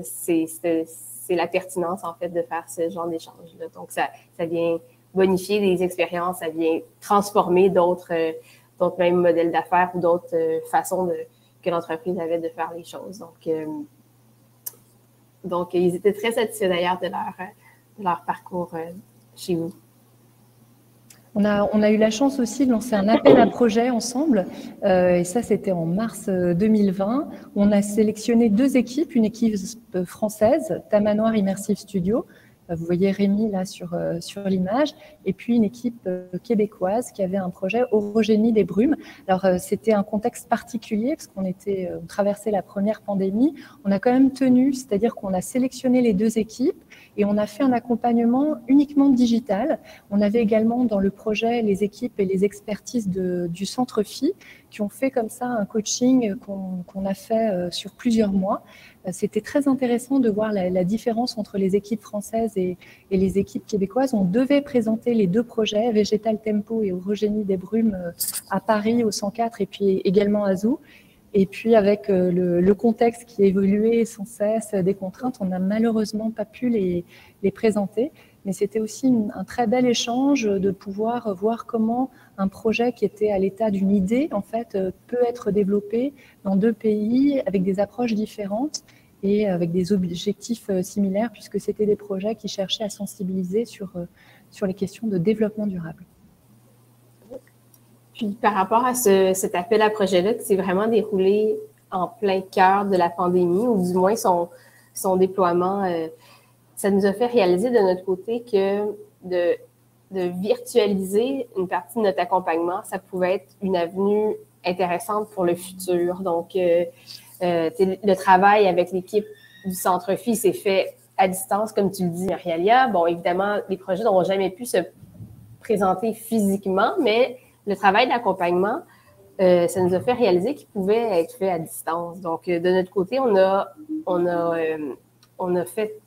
c'est la pertinence, en fait, de faire ce genre d'échange-là. Donc, ça vient bonifier des expériences, ça vient transformer d'autres mêmes modèles d'affaires ou d'autres façons que l'entreprise avait de faire les choses. Donc ils étaient très satisfaits d'ailleurs de leur parcours chez vous. On a eu la chance aussi de lancer un appel à projet ensemble, et ça c'était en mars 2020, où on a sélectionné 2 équipes, une équipe française, Tamanoir Immersive Studio, vous voyez Rémi là sur l'image, et puis une équipe québécoise qui avait un projet Orogénie des brumes. Alors c'était un contexte particulier parce qu'on traversait la première pandémie. On a quand même tenu, c'est-à-dire qu'on a sélectionné les 2 équipes et on a fait un accompagnement uniquement digital. On avait également dans le projet les équipes et les expertises du Centre Phi qui ont fait comme ça un coaching qu'on a fait sur plusieurs mois. C'était très intéressant de voir la différence entre les équipes françaises et les équipes québécoises. On devait présenter les 2 projets, Végétal Tempo et Orogénie des brumes, à Paris au 104 et puis également à Zou. Et puis avec le contexte qui évoluait sans cesse, des contraintes, on n'a malheureusement pas pu les présenter. Mais c'était aussi un très bel échange de pouvoir voir comment un projet qui était à l'état d'une idée, en fait, peut être développé dans 2 pays avec des approches différentes et avec des objectifs similaires, puisque c'était des projets qui cherchaient à sensibiliser sur les questions de développement durable. Puis par rapport à cet appel à projet-là qui s'est vraiment déroulé en plein cœur de la pandémie, ou du moins son déploiement, ça nous a fait réaliser de notre côté que de virtualiser une partie de notre accompagnement, ça pouvait être une avenue intéressante pour le futur. Donc, le travail avec l'équipe du Centre Phi s'est fait à distance, comme tu le dis, Marie-Alia. Bon, évidemment, les projets n'auront jamais pu se présenter physiquement, mais le travail d'accompagnement, ça nous a fait réaliser qu'il pouvait être fait à distance. Donc, de notre côté, on a fait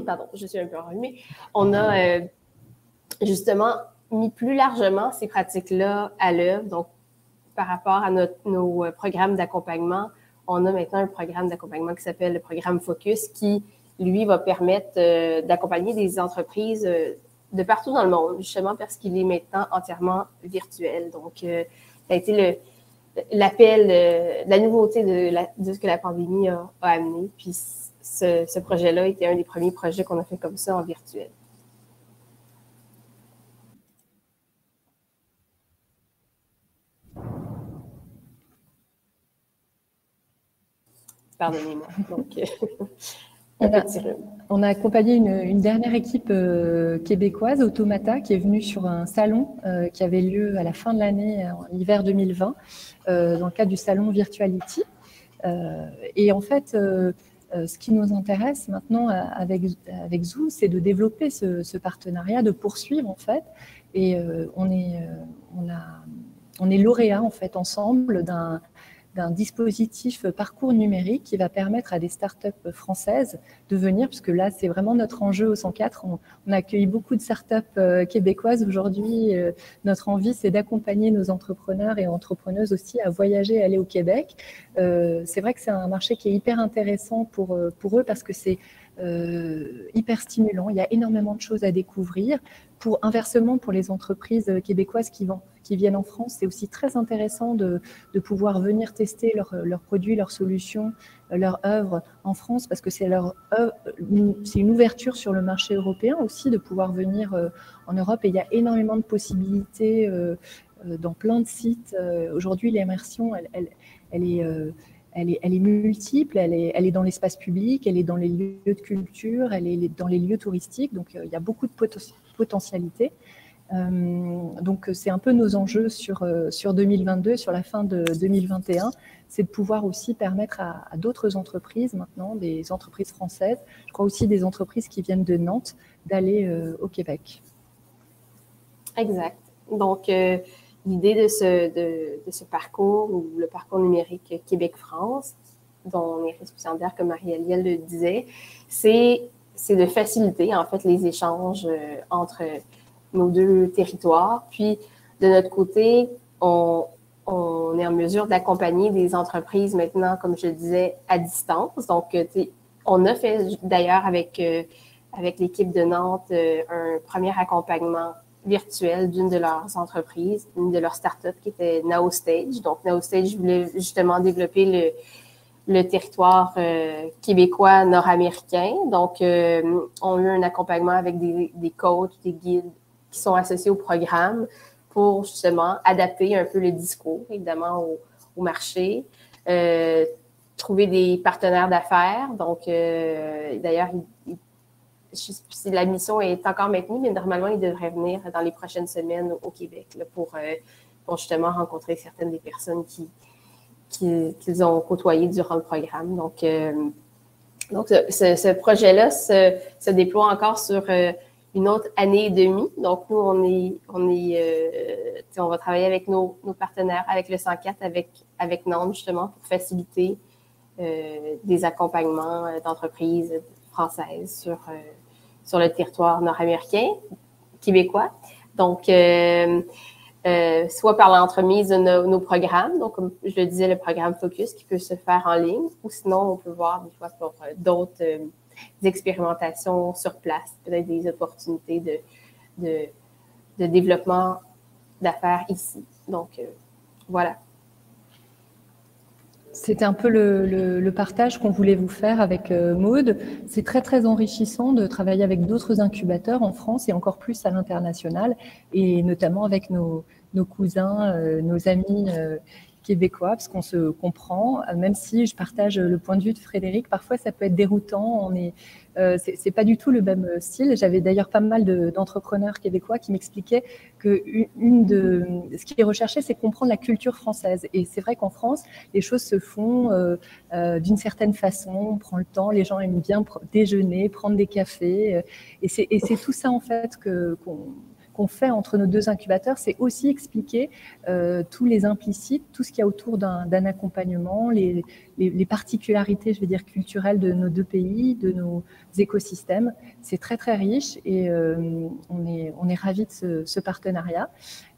pardon, je suis un peu enrhumée. On a justement mis plus largement ces pratiques-là à l'œuvre. Donc, par rapport à nos programmes d'accompagnement, on a maintenant un programme d'accompagnement qui s'appelle le programme Focus qui, lui, va permettre d'accompagner des entreprises de partout dans le monde, justement parce qu'il est maintenant entièrement virtuel. Donc, ça a été l'appel, la nouveauté de ce que la pandémie a amené. Puis, ce projet-là était un des premiers projets qu'on a fait comme ça en virtuel. Pardonnez-moi. Donc, on a accompagné une dernière équipe québécoise, Automata, qui est venue sur un salon qui avait lieu à la fin de l'année, en hiver 2020, dans le cadre du salon Virtuality. Et en fait, ce qui nous intéresse maintenant avec Zou, c'est de développer ce partenariat, de poursuivre en fait. Et on est lauréat en fait ensemble d'un dispositif parcours numérique qui va permettre à des startups françaises de venir, puisque là, c'est vraiment notre enjeu au 104. On accueille beaucoup de startups québécoises aujourd'hui. Notre envie, c'est d'accompagner nos entrepreneurs et entrepreneuses aussi à voyager et aller au Québec. C'est vrai que c'est un marché qui est hyper intéressant pour eux parce que c'est hyper stimulant. Il y a énormément de choses à découvrir. Inversement, pour les entreprises québécoises qui viennent en France, c'est aussi très intéressant de pouvoir venir tester leurs produits, leurs solutions, leurs œuvres en France, parce que c'est une ouverture sur le marché européen aussi, de pouvoir venir en Europe. Et il y a énormément de possibilités dans plein de sites. Aujourd'hui, l'immersion, elle est multiple, elle est dans l'espace public, elle est dans les lieux de culture, elle est dans les lieux touristiques, donc il y a beaucoup de potentialités. Donc c'est un peu nos enjeux sur 2022, sur la fin de 2021, c'est de pouvoir aussi permettre à d'autres entreprises maintenant, des entreprises françaises, je crois aussi des entreprises qui viennent de Nantes, d'aller au Québec. Exact. Donc, l'idée de ce parcours, ou le parcours numérique Québec-France, dont on est récipiendaire, comme Marie-Alielle le disait, c'est de faciliter, en fait, les échanges entre nos deux territoires. Puis, de notre côté, on est en mesure d'accompagner des entreprises maintenant, comme je le disais, à distance. Donc, on a fait d'ailleurs avec l'équipe de Nantes un premier accompagnement virtuel d'une de leurs entreprises, une de leurs startups qui était NowStage. Donc, NowStage voulait justement développer le territoire québécois nord-américain. Donc, on a eu un accompagnement avec des coachs, des guides qui sont associés au programme pour justement adapter un peu le discours, évidemment, au marché, trouver des partenaires d'affaires. Donc, d'ailleurs, la mission est encore maintenue, mais normalement, il devrait venir dans les prochaines semaines au Québec là, pour justement rencontrer certaines des personnes qu'ils ont côtoyées durant le programme. Donc ce projet-là se déploie encore sur une autre année et demie. Donc, nous, on va travailler avec nos partenaires, avec le 104, avec Nantes, justement, pour faciliter des accompagnements d'entreprises françaises sur le territoire nord-américain, québécois. Donc, soit par l'entremise de nos programmes, donc comme je le disais, le programme Focus qui peut se faire en ligne, ou sinon on peut voir des fois pour d'autres expérimentations sur place, peut-être des opportunités de développement d'affaires ici. Donc, voilà. C'était un peu le partage qu'on voulait vous faire avec Maude. C'est très, très enrichissant de travailler avec d'autres incubateurs en France et encore plus à l'international, et notamment avec nos cousins, nos amis québécois, parce qu'on se comprend, même si je partage le point de vue de Frédéric, parfois ça peut être déroutant, c'est pas du tout le même style. J'avais d'ailleurs pas mal d'entrepreneurs québécois qui m'expliquaient que ce qui est recherché, c'est comprendre la culture française. Et c'est vrai qu'en France, les choses se font d'une certaine façon, on prend le temps, les gens aiment bien déjeuner, prendre des cafés, et c'est tout ça en fait qu'on fait entre nos deux incubateurs, c'est aussi expliquer tous les implicites, tout ce qu'il y a autour d'un accompagnement, les particularités, je veux dire, culturelles de nos deux pays, de nos écosystèmes. C'est très, très riche, et on est ravis de ce partenariat.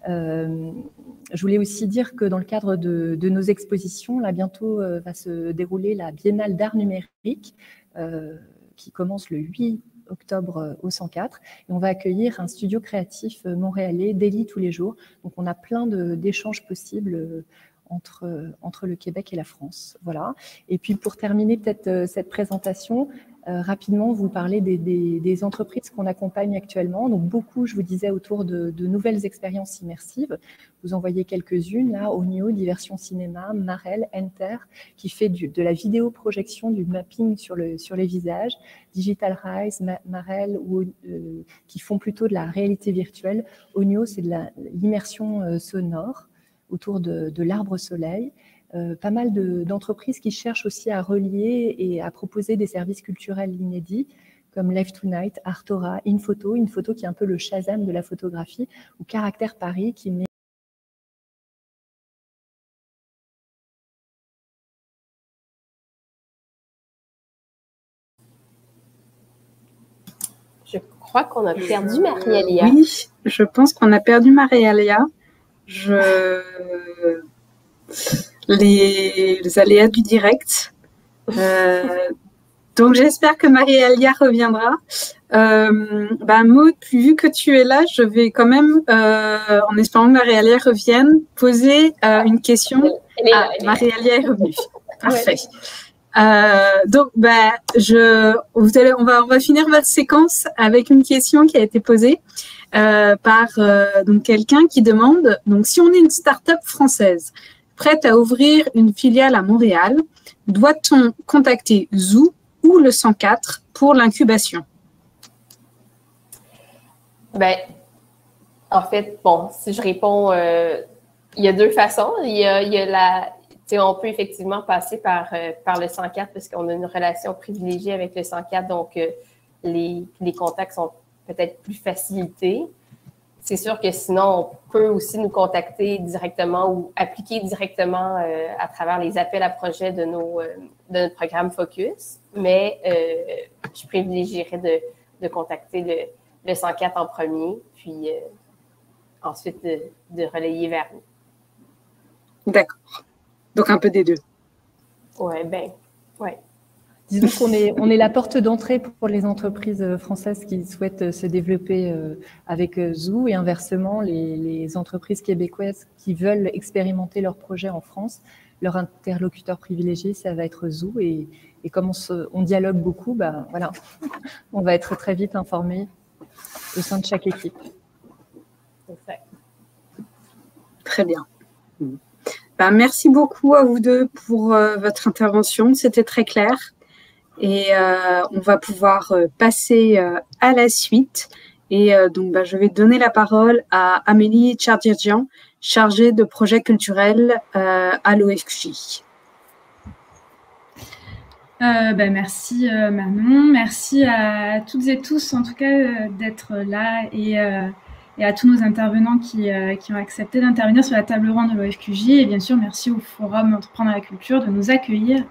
Je voulais aussi dire que dans le cadre de nos expositions, là bientôt va se dérouler la Biennale d'art numérique qui commence le 8 octobre au 104, et on va accueillir un studio créatif montréalais, Daily tous les jours. Donc on a plein d'échanges possibles entre le Québec et la France. Voilà. Et puis pour terminer peut-être cette présentation, rapidement vous parler des entreprises qu'on accompagne actuellement. Donc beaucoup, je vous disais, autour de nouvelles expériences immersives. Vous en voyez quelques-unes là, Onio, Diversion Cinéma, Marel, Enter, qui fait de la vidéoprojection, du mapping sur les visages, Digital Rise, Marel, qui font plutôt de la réalité virtuelle. Onio, c'est de l'immersion sonore autour de l'arbre soleil. Pas mal d'entreprises qui cherchent aussi à relier et à proposer des services culturels inédits, comme Live Tonight, Artora, Infotto qui est un peu le Shazam de la photographie, ou Caractère Paris, qui met Je crois qu'on a perdu Marie-Alia. Oui, je pense qu'on a perdu Marie-Alia. Les aléas du direct. Donc, j'espère que Marie-Alia reviendra. Maud, vu que tu es là, je vais quand même, en espérant que Marie-Alia revienne, poser une question. Marie-Alia est revenue. Parfait. Donc, on va finir votre séquence avec une question qui a été posée par donc quelqu'un qui demande, donc si on est une start-up française prête à ouvrir une filiale à Montréal, doit-on contacter Zoo ou le 104 pour l'incubation? En fait, bon, si je réponds, il y a deux façons. Il y a on peut effectivement passer par le 104 parce qu'on a une relation privilégiée avec le 104, donc les contacts sont peut-être plus facilités. C'est sûr que sinon, on peut aussi nous contacter directement ou appliquer directement à travers les appels à projets de notre programme Focus, mais je privilégierais de contacter le 104 en premier, puis ensuite de relayer vers nous. D'accord. Donc, un peu des deux. Ouais. Disons qu'on est la porte d'entrée pour les entreprises françaises qui souhaitent se développer avec Zoo et inversement, les entreprises québécoises qui veulent expérimenter leurs projets en France, leur interlocuteur privilégié, ça va être Zoo et comme on dialogue beaucoup, voilà, on va être très vite informés au sein de chaque équipe. Exact. Très bien. Merci beaucoup à vous deux pour votre intervention. C'était très clair. Et on va pouvoir passer à la suite. Et donc, je vais donner la parole à Amélie Tchardjian, chargée de projet culturel à l'OFQJ. Merci Manon, merci à toutes et tous en tout cas d'être là et à tous nos intervenants qui ont accepté d'intervenir sur la table ronde de l'OFQJ et bien sûr merci au Forum Entreprendre la Culture de nous accueillir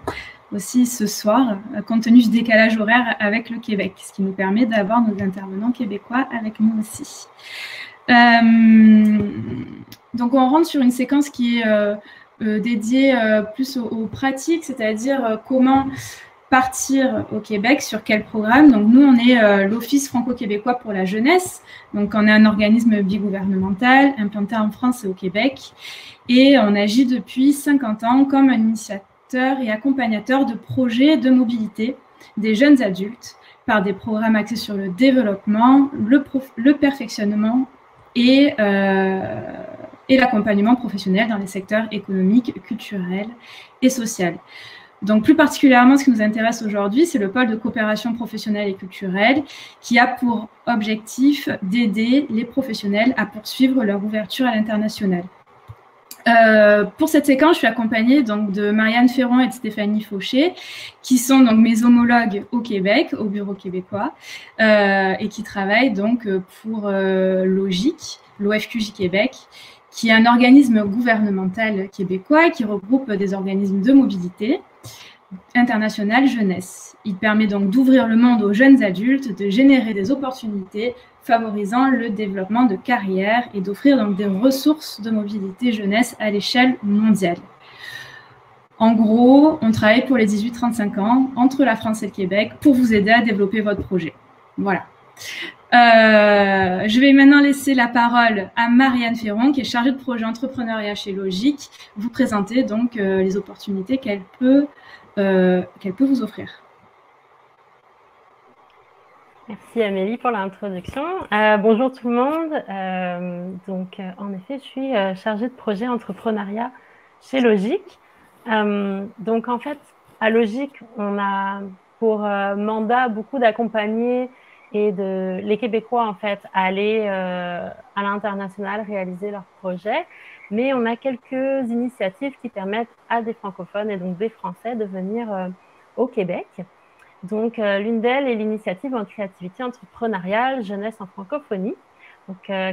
aussi ce soir compte tenu du décalage horaire avec le Québec, ce qui nous permet d'avoir nos intervenants québécois avec nous aussi. Donc on rentre sur une séquence qui est dédiée plus aux pratiques, c'est-à-dire comment partir au Québec, sur quel programme. Donc nous, on est l'Office franco-québécois pour la jeunesse. Donc on est un organisme bigouvernemental implanté en France et au Québec. Et on agit depuis 50 ans comme un initiateur et accompagnateur de projets de mobilité des jeunes adultes par des programmes axés sur le développement, le perfectionnement et l'accompagnement professionnel dans les secteurs économiques, culturels et sociaux. Donc, plus particulièrement, ce qui nous intéresse aujourd'hui, c'est le pôle de coopération professionnelle et culturelle qui a pour objectif d'aider les professionnels à poursuivre leur ouverture à l'international. Pour cette séquence, je suis accompagnée donc, de Marianne Ferron et de Stéphanie Fauché, qui sont donc mes homologues au Québec, au bureau québécois, et qui travaillent donc pour LOGIC, l'OFQJ Québec, qui est un organisme gouvernemental québécois qui regroupe des organismes de mobilité internationale jeunesse. Il permet donc d'ouvrir le monde aux jeunes adultes, de générer des opportunités favorisant le développement de carrières et d'offrir donc des ressources de mobilité jeunesse à l'échelle mondiale. En gros, on travaille pour les 18-35 ans entre la France et le Québec pour vous aider à développer votre projet. Voilà. Je vais maintenant laisser la parole à Marianne Ferron, qui est chargée de projet entrepreneuriat chez LOGIC, vous présenter donc les opportunités qu'elle peut vous offrir. Merci Amélie pour l'introduction. Bonjour tout le monde. En effet, je suis chargée de projet entrepreneuriat chez LOGIC. Donc en fait, à LOGIC, on a pour mandat beaucoup d'accompagner et les Québécois en fait à aller à l'international réaliser leurs projets. Mais on a quelques initiatives qui permettent à des francophones et donc des Français de venir au Québec. Donc, l'une d'elles est l'initiative en créativité entrepreneuriale Jeunesse en francophonie,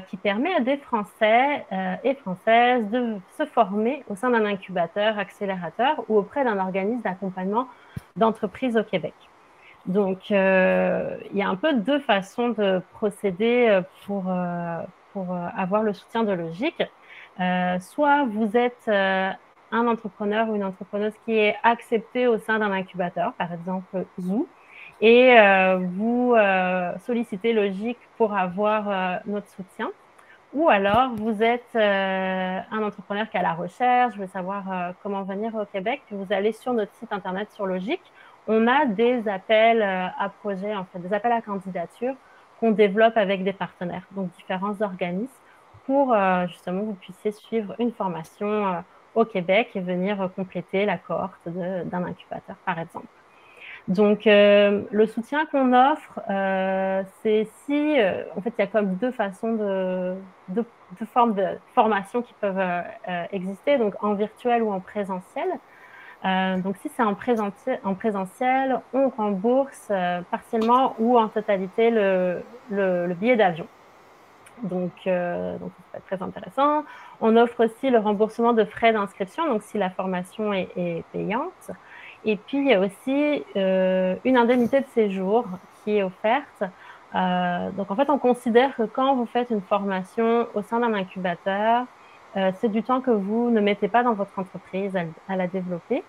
qui permet à des Français et Françaises de se former au sein d'un incubateur, accélérateur ou auprès d'un organisme d'accompagnement d'entreprises au Québec. Donc, il y a un peu deux façons de procéder pour avoir le soutien de Logic. Soit vous êtes un entrepreneur ou une entrepreneuse qui est accepté au sein d'un incubateur, par exemple Zoo, et vous sollicitez Logic pour avoir notre soutien. Ou alors, vous êtes un entrepreneur qui est à la recherche, veut savoir comment venir au Québec, puis vous allez sur notre site internet sur Logic. On a des appels à projets, en fait, des appels à candidature qu'on développe avec des partenaires, donc différents organismes, pour justement vous puissiez suivre une formation au Québec et venir compléter la cohorte d'un incubateur, par exemple. Donc, le soutien qu'on offre, c'est si, en fait, il y a comme deux façons deux formes de formation qui peuvent exister, donc en virtuel ou en présentiel. Donc, si c'est en présentiel, on rembourse partiellement ou en totalité le billet d'avion. Donc, c'est très intéressant. On offre aussi le remboursement de frais d'inscription, donc si la formation est payante. Et puis, il y a aussi une indemnité de séjour qui est offerte. Donc, en fait, on considère que quand vous faites une formation au sein d'un incubateur, c'est du temps que vous ne mettez pas dans votre entreprise à la développer.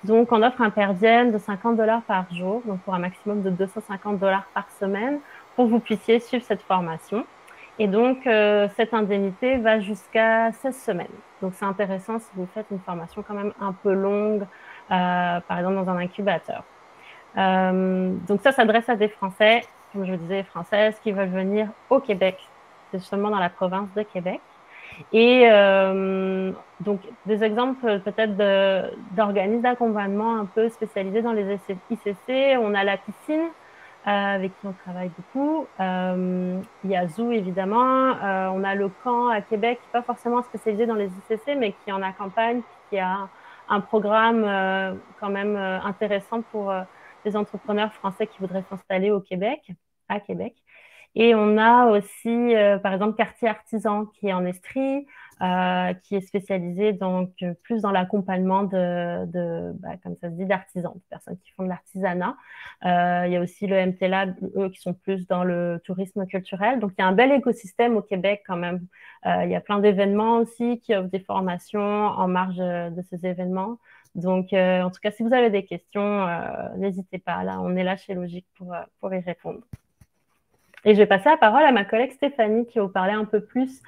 Donc, on offre un per diem de 50 $ par jour, donc pour un maximum de 250 $ par semaine, pour que vous puissiez suivre cette formation. Et donc, cette indemnité va jusqu'à 16 semaines. Donc, c'est intéressant si vous faites une formation quand même un peu longue, par exemple dans un incubateur. Donc, ça s'adresse à des Français, comme je disais, Françaises qui veulent venir au Québec. C'est justement dans la province de Québec. Et donc, des exemples peut-être d'organismes d'accompagnement un peu spécialisés dans les ICC. On a la piscine, avec qui on travaille beaucoup. Il y a Zoo, évidemment. On a le camp à Québec, qui n'est pas forcément spécialisé dans les ICC, mais qui en accompagne, qui a un programme quand même intéressant pour les entrepreneurs français qui voudraient s'installer au Québec, à Québec. Et on a aussi, par exemple, Quartier Artisan, qui est en Estrie, qui est spécialisé donc plus dans l'accompagnement comme ça se dit, d'artisans, de personnes qui font de l'artisanat. Il y a aussi le MT Lab, eux, qui sont plus dans le tourisme culturel. Donc, il y a un bel écosystème au Québec quand même. Il y a plein d'événements aussi qui offrent des formations en marge de ces événements. Donc, en tout cas, si vous avez des questions, n'hésitez pas. Là, on est là chez Logic pour y répondre. Et je vais passer la parole à ma collègue Stéphanie qui va vous parler un peu plus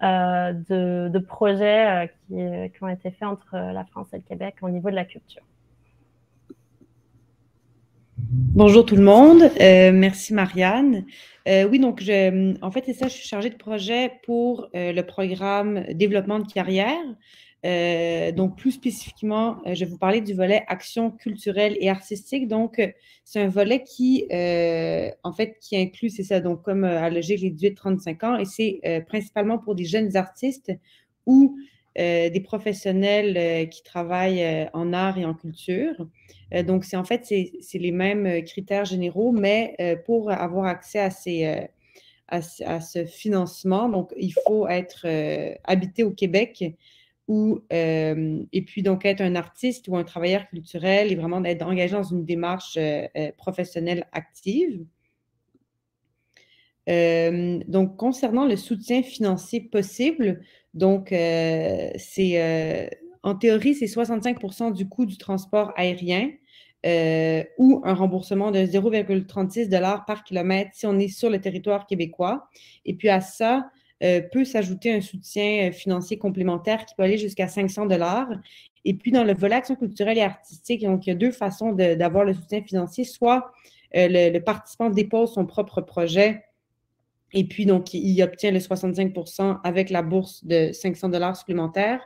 de projets qui ont été faits entre la France et le Québec au niveau de la culture. Bonjour tout le monde, merci Marianne. Oui, donc en fait, c'est ça, je suis chargée de projet pour le programme développement de carrière. Donc, plus spécifiquement, je vais vous parler du volet action culturelle et artistique. Donc, c'est un volet qui, en fait, qui inclut, c'est ça, donc comme à Logic, les 18-35 ans, et c'est principalement pour des jeunes artistes ou des professionnels qui travaillent en art et en culture. Donc, en fait, c'est les mêmes critères généraux, mais pour avoir accès à ce financement, donc, il faut être habité au Québec et puis donc être un artiste ou un travailleur culturel et vraiment d'être engagé dans une démarche professionnelle active. Donc, concernant le soutien financier possible, donc en théorie, c'est 65% du coût du transport aérien ou un remboursement de 0,36 $ par kilomètre si on est sur le territoire québécois. Et puis à ça, peut s'ajouter un soutien financier complémentaire qui peut aller jusqu'à 500 $. Et puis, dans le volet action culturelle et artistique, donc, il y a deux façons d'avoir le soutien financier. Soit le participant dépose son propre projet et puis, donc, il obtient le 65% avec la bourse de 500 $ supplémentaires.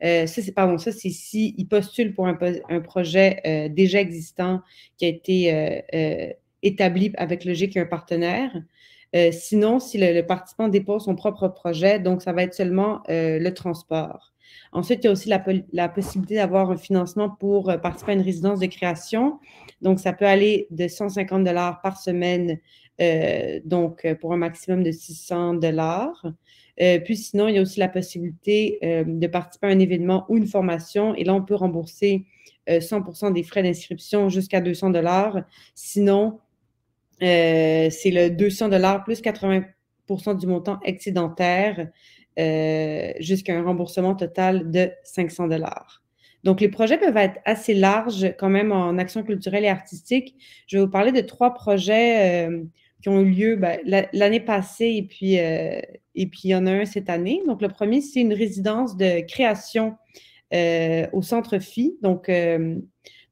Ça, c'est s'il postule pour un projet déjà existant qui a été établi avec Logic et un partenaire. Sinon, si le participant dépose son propre projet, donc ça va être seulement le transport. Ensuite, il y a aussi la possibilité d'avoir un financement pour participer à une résidence de création. Donc, ça peut aller de 150 $ par semaine, donc pour un maximum de 600 $. Puis sinon, il y a aussi la possibilité de participer à un événement ou une formation. Et là, on peut rembourser 100% des frais d'inscription jusqu'à 200 $. Sinon, c'est le 200$ plus 80% du montant excédentaire jusqu'à un remboursement total de 500$. Donc, les projets peuvent être assez larges quand même en action culturelle et artistique. Je vais vous parler de 3 projets qui ont eu lieu l'année passée et puis il y en a un cette année. Donc, le premier, c'est une résidence de création au Centre Phi, donc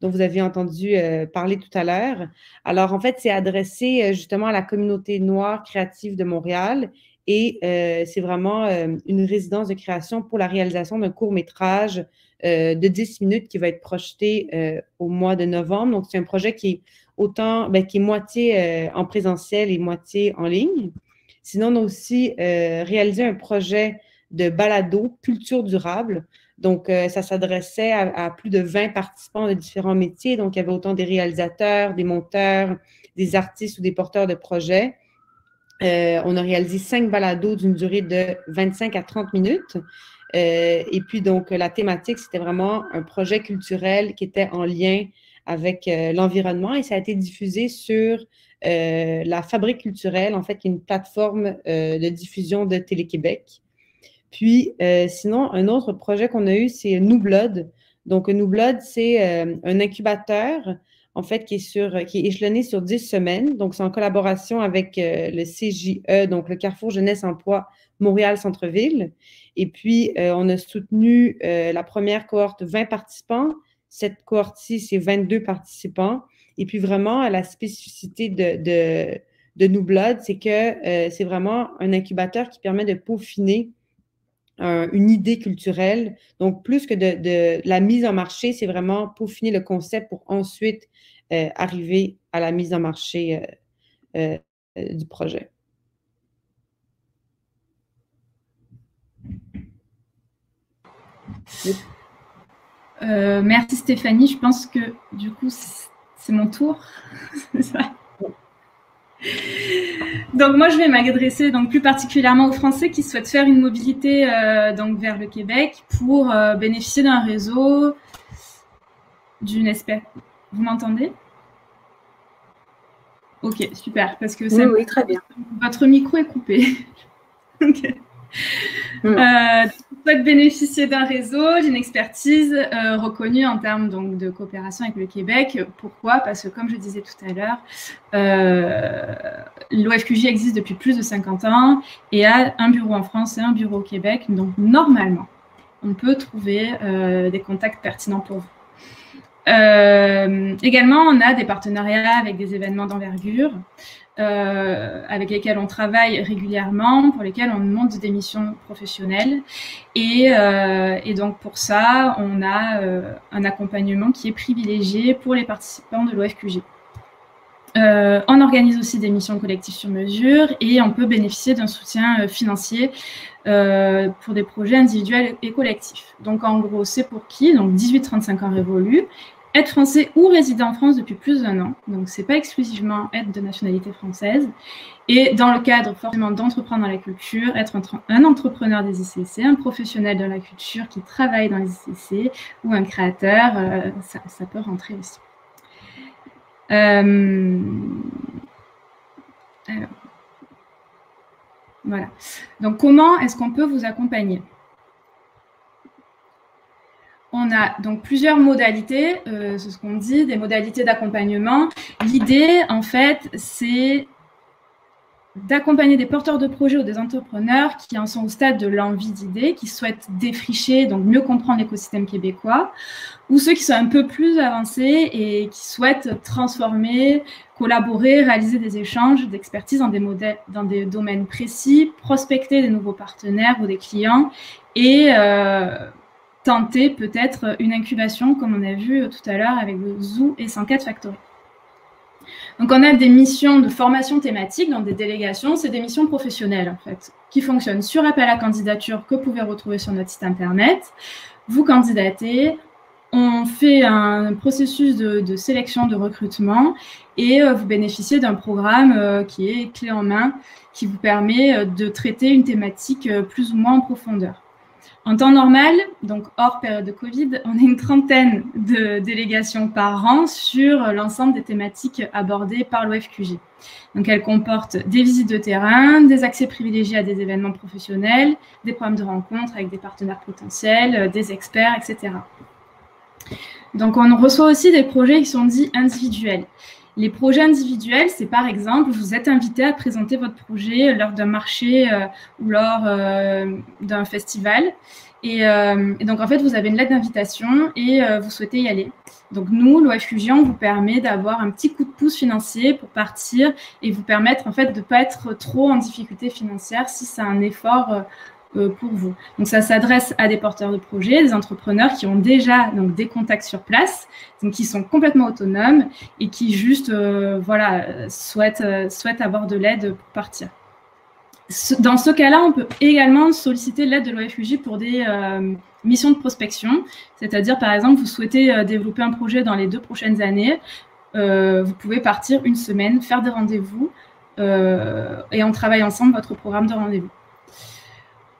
dont vous avez entendu parler tout à l'heure. Alors, en fait, c'est adressé justement à la communauté noire créative de Montréal et c'est vraiment une résidence de création pour la réalisation d'un court-métrage de 10 minutes qui va être projeté au mois de novembre. Donc, c'est un projet qui est qui est moitié en présentiel et moitié en ligne. Sinon, on a aussi réalisé un projet de balado culture durable. Donc, ça s'adressait à plus de 20 participants de différents métiers. Donc, il y avait autant des réalisateurs, des monteurs, des artistes ou des porteurs de projets. On a réalisé 5 balados d'une durée de 25 à 30 minutes. Et puis, donc, la thématique, c'était vraiment un projet culturel qui était en lien avec l'environnement et ça a été diffusé sur la Fabrique culturelle, en fait, qui est une plateforme de diffusion de Télé-Québec. Puis, sinon, un autre projet qu'on a eu, c'est New Blood. Donc, New Blood, c'est un incubateur, en fait, qui est échelonné sur 10 semaines. Donc, c'est en collaboration avec le CJE, donc le Carrefour Jeunesse Emploi Montréal Centre-Ville. Et puis, on a soutenu la première cohorte 20 participants. Cette cohorte-ci, c'est 22 participants. Et puis, vraiment, la spécificité de New Blood, c'est que c'est vraiment un incubateur qui permet de peaufiner une idée culturelle. Donc, plus que de la mise en marché, c'est vraiment peaufiner le concept pour ensuite arriver à la mise en marché du projet. Merci Stéphanie. Je pense que du coup, c'est mon tour. Donc moi, je vais m'adresser donc plus particulièrement aux Français qui souhaitent faire une mobilité donc vers le Québec pour bénéficier d'un réseau, d'une espèce. Vous m'entendez? Ok, super, parce que ça oui, très bien. Votre micro est coupé. Okay. Souhaite bénéficier d'un réseau, d'une expertise reconnue en termes donc, de coopération avec le Québec. Pourquoi? Parce que, comme je disais tout à l'heure, l'OFQJ existe depuis plus de 50 ans et a un bureau en France et un bureau au Québec. Donc, normalement, on peut trouver des contacts pertinents pour vous. Également, on a des partenariats avec des événements d'envergure avec lesquels on travaille régulièrement, pour lesquels on monte des missions professionnelles. Et donc, pour ça, on a un accompagnement qui est privilégié pour les participants de l'OFQJ. On organise aussi des missions collectives sur mesure et on peut bénéficier d'un soutien financier pour des projets individuels et collectifs. Donc, en gros, c'est pour qui? Donc, 18-35 ans révolus. Être français ou résident en France depuis plus d'1 an, donc ce n'est pas exclusivement être de nationalité française, et dans le cadre forcément d'entreprendre dans la culture, être un entrepreneur des ICC, un professionnel de la culture qui travaille dans les ICC, ou un créateur, ça peut rentrer aussi. Alors, voilà. Donc comment est-ce qu'on peut vous accompagner ? On a donc plusieurs modalités, c'est ce qu'on dit, des modalités d'accompagnement. L'idée, en fait, c'est d'accompagner des porteurs de projets ou des entrepreneurs qui en sont au stade de l'envie d'idée, qui souhaitent défricher, donc mieux comprendre l'écosystème québécois, ou ceux qui sont un peu plus avancés et qui souhaitent transformer, collaborer, réaliser des échanges d'expertise dans des domaines précis, prospecter des nouveaux partenaires ou des clients et tenter peut-être une incubation, comme on a vu tout à l'heure avec le Zoo et 104 Factory. Donc, on a des missions de formation thématique dans des délégations. C'est des missions professionnelles, en fait, qui fonctionnent sur appel à candidature que vous pouvez retrouver sur notre site Internet. Vous candidatez, on fait un processus de sélection, de recrutement et vous bénéficiez d'un programme qui est clé en main, qui vous permet de traiter une thématique plus ou moins en profondeur. En temps normal, donc hors période de Covid, on a une trentaine de délégations par an sur l'ensemble des thématiques abordées par l'OFQJ. Donc, elle comporte des visites de terrain, des accès privilégiés à des événements professionnels, des programmes de rencontres avec des partenaires potentiels, des experts, etc. Donc, on reçoit aussi des projets qui sont dits individuels. Les projets individuels, c'est par exemple, vous êtes invité à présenter votre projet lors d'un marché ou lors d'un festival. Et donc, en fait, vous avez une lettre d'invitation et vous souhaitez y aller. Donc, nous, l'OFQJ, on vous permet d'avoir un petit coup de pouce financier pour partir et vous permettre, en fait, de ne pas être trop en difficulté financière si c'est un effort pour vous. Donc, ça s'adresse à des porteurs de projets, des entrepreneurs qui ont déjà donc, des contacts sur place, donc qui sont complètement autonomes et qui juste voilà, souhaitent avoir de l'aide pour partir. Dans ce cas-là, on peut également solliciter l'aide de l'OFQJ pour des missions de prospection, c'est-à-dire, par exemple, vous souhaitez développer un projet dans les 2 prochaines années, vous pouvez partir une semaine, faire des rendez-vous et on travaille ensemble votre programme de rendez-vous.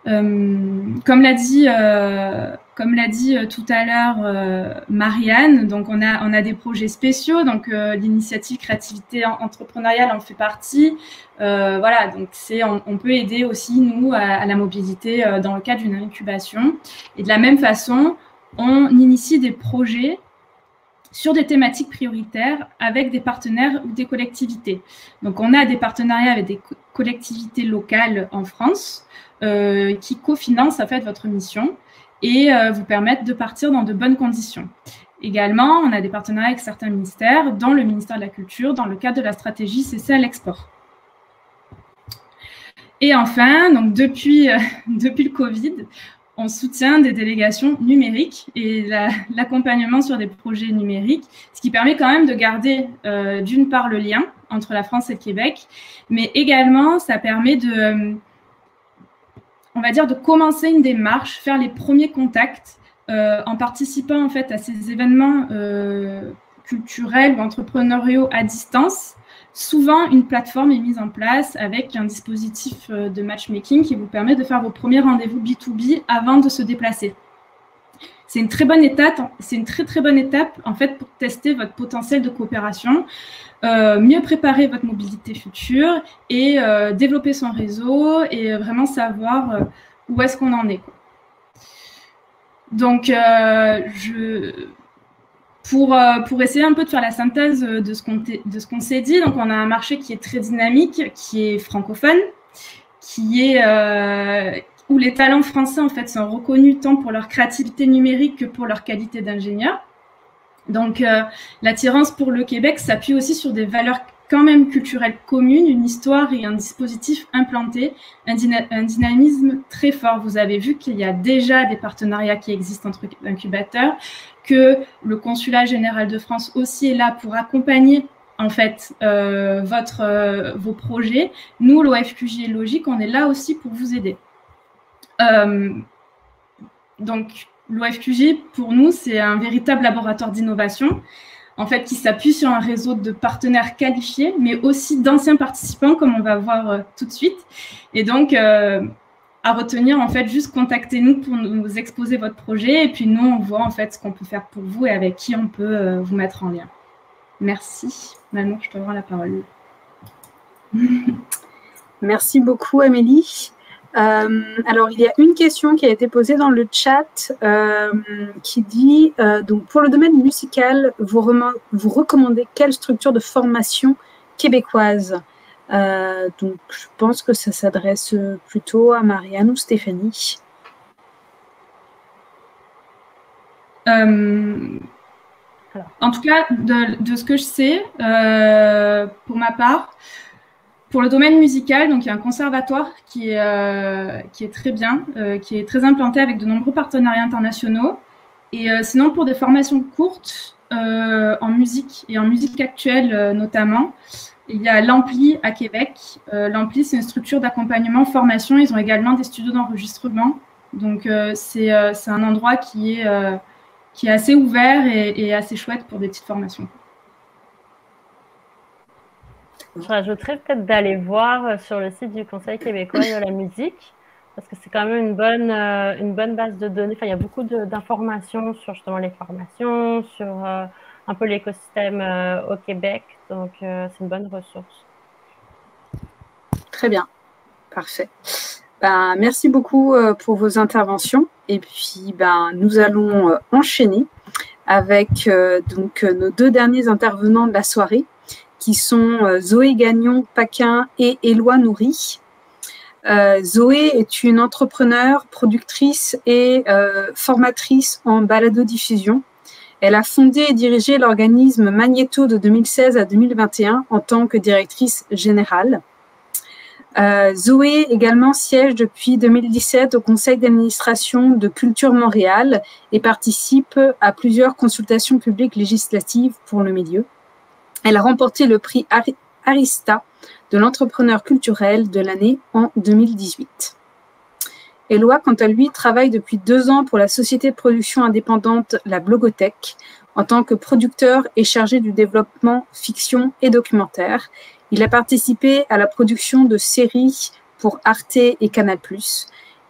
Comme l'a dit tout à l'heure Marianne, donc on a des projets spéciaux, donc l'initiative créativité entrepreneuriale en fait partie. Voilà, donc on peut aider aussi nous à la mobilité dans le cadre d'une incubation. Et de la même façon, on initie des projets sur des thématiques prioritaires avec des partenaires ou des collectivités. Donc on a des partenariats avec des collectivités locales en France qui cofinancent en fait votre mission et vous permettent de partir dans de bonnes conditions. Également, on a des partenariats avec certains ministères, dont le ministère de la Culture, dans le cadre de la stratégie CC à l'export. Et enfin, donc depuis le Covid, on soutient des délégations numériques et l'accompagnement sur des projets numériques, ce qui permet quand même de garder d'une part le lien entre la France et le Québec, mais également ça permet on va dire, de commencer une démarche, faire les premiers contacts en participant en fait à ces événements culturels ou entrepreneuriaux à distance. Souvent, une plateforme est mise en place avec un dispositif de matchmaking qui vous permet de faire vos premiers rendez-vous B2B avant de se déplacer. C'est une très bonne étape, très bonne étape en fait pour tester votre potentiel de coopération, mieux préparer votre mobilité future et développer son réseau et vraiment savoir où est-ce qu'on en est, quoi. Donc, pour essayer un peu de faire la synthèse de ce qu'on s'est dit, donc on a un marché qui est très dynamique, qui est francophone, où les talents français en fait sont reconnus tant pour leur créativité numérique que pour leur qualité d'ingénieur. Donc l'attirance pour le Québec s'appuie aussi sur des valeurs quand même culturelles communes, une histoire et un dispositif implanté, un dynamisme très fort. Vous avez vu qu'il y a déjà des partenariats qui existent entre incubateurs, que le Consulat général de France aussi est là pour accompagner en fait vos projets. Nous, l'OFQJ et Logique, on est là aussi pour vous aider. Donc, l'OFQJ, pour nous, c'est un véritable laboratoire d'innovation, en fait, qui s'appuie sur un réseau de partenaires qualifiés, mais aussi d'anciens participants, comme on va voir tout de suite. Et donc, à retenir, en fait, juste contactez-nous pour nous exposer votre projet. Et puis, nous, on voit, en fait, ce qu'on peut faire pour vous et avec qui on peut vous mettre en lien. Merci. Manon, je te rends la parole. Merci beaucoup, Amélie. Alors, il y a une question qui a été posée dans le chat qui dit donc pour le domaine musical, vous recommandez quelle structure de formation québécoise? Donc, je pense que ça s'adresse plutôt à Marianne ou Stéphanie. En tout cas, de ce que je sais, pour ma part, pour le domaine musical, donc il y a un conservatoire qui est très bien, qui est très implanté avec de nombreux partenariats internationaux. Et sinon, pour des formations courtes en musique et en musique actuelle notamment, il y a l'Ampli à Québec. L'Ampli, c'est une structure d'accompagnement, formation. Ils ont également des studios d'enregistrement. Donc, c'est un endroit qui est assez ouvert et assez chouette pour des petites formations. Je rajouterais peut-être d'aller voir sur le site du Conseil québécois de la musique. parce que c'est quand même une bonne base de données. Enfin, il y a beaucoup d'informations sur justement les formations, sur un peu l'écosystème au Québec. Donc, c'est une bonne ressource. Très bien. Parfait. Ben, merci beaucoup pour vos interventions. Et puis, nous allons enchaîner avec donc, nos deux derniers intervenants de la soirée, qui sont Zoé Gagnon-Paquin et Éloi Nourri. Zoé est une entrepreneure, productrice et formatrice en balado-diffusion. Elle a fondé et dirigé l'organisme Magnéto de 2016 à 2021 en tant que directrice générale. Zoé également siège depuis 2017 au conseil d'administration de Culture Montréal et participe à plusieurs consultations publiques législatives pour le milieu. Elle a remporté le prix Arista de l'entrepreneur culturel de l'année en 2018. Éloi, quant à lui, travaille depuis 2 ans pour la société de production indépendante La Blogothèque en tant que producteur et chargé du développement fiction et documentaire. Il a participé à la production de séries pour Arte et Canal+,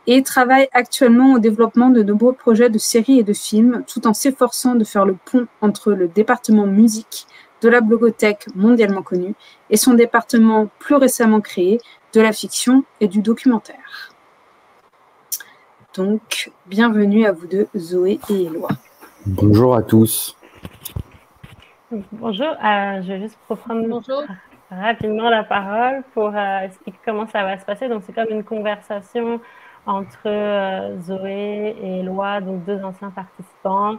et travaille actuellement au développement de nombreux projets de séries et de films, tout en s'efforçant de faire le pont entre le département musique de la Blogothèque mondialement connue et son département plus récemment créé de la fiction et du documentaire. Donc, bienvenue à vous deux, Zoé et Éloi. Bonjour à tous. Bonjour, je vais juste reprendre rapidement la parole pour expliquer comment ça va se passer. Donc, c'est comme une conversation entre Zoé et Éloi, donc 2 anciens participants,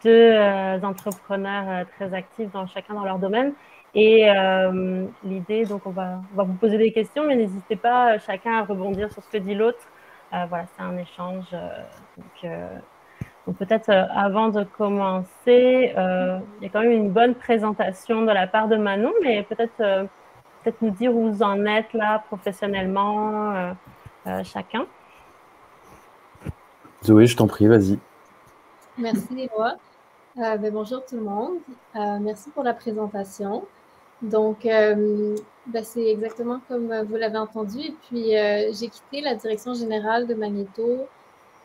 2 entrepreneurs très actifs chacun dans leur domaine. Et l'idée, donc on va vous poser des questions, mais n'hésitez pas chacun à rebondir sur ce que dit l'autre. Voilà, c'est un échange. Donc peut-être avant de commencer, il y a quand même une bonne présentation de la part de Manon, mais peut-être nous dire où vous en êtes là professionnellement, chacun. Zoé, je t'en prie, vas-y. Merci Éloi. Bonjour tout le monde. Merci pour la présentation. Donc, c'est exactement comme vous l'avez entendu. Et puis, j'ai quitté la direction générale de Magnéto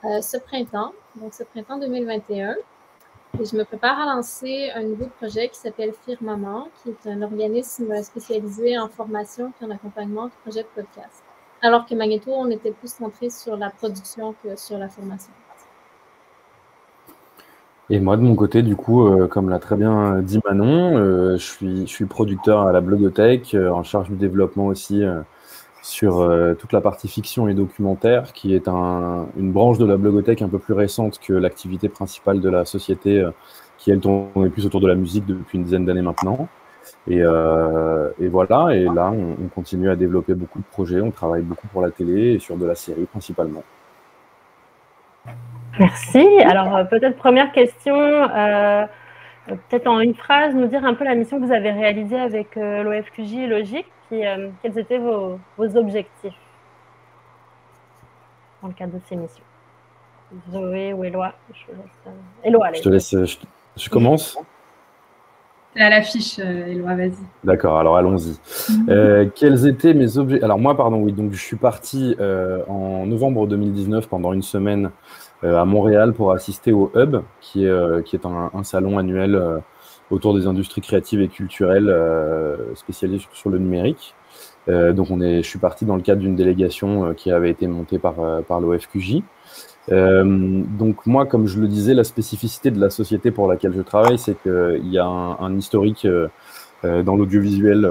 ce printemps, donc ce printemps 2021. Et je me prépare à lancer un nouveau projet qui s'appelle Firmament, qui est un organisme spécialisé en formation et en accompagnement de projets de podcast. Alors que Magnéto, on était plus centré sur la production que sur la formation. Et moi, de mon côté, du coup, comme l'a très bien dit Manon, je suis producteur à la Blogothèque, en charge du développement aussi sur toute la partie fiction et documentaire, qui est une branche de la Blogothèque un peu plus récente que l'activité principale de la société, qui elle tourne plus autour de la musique depuis une dizaine d'années maintenant. Et voilà, et là, on continue à développer beaucoup de projets, on travaille beaucoup pour la télé et sur de la série principalement. Merci. Alors, peut-être première question, peut-être en une phrase, nous dire un peu la mission que vous avez réalisée avec l'OFQJ et Logique, puis quels étaient vos objectifs dans le cadre de ces missions. Zoé ou Éloi, Éloi, allez. Je te laisse, je commence. C'est à l'affiche, Éloi, vas-y. D'accord, alors allons-y. Quels étaient mes objectifs? Alors moi, pardon, oui, donc je suis parti en novembre 2019 pendant une semaine à Montréal pour assister au Hub, qui est un salon annuel autour des industries créatives et culturelles spécialisées sur le numérique. Donc je suis parti dans le cadre d'une délégation qui avait été montée par l'OFQJ. Donc moi, comme je le disais, la spécificité de la société pour laquelle je travaille, c'est qu'il y a un historique dans l'audiovisuel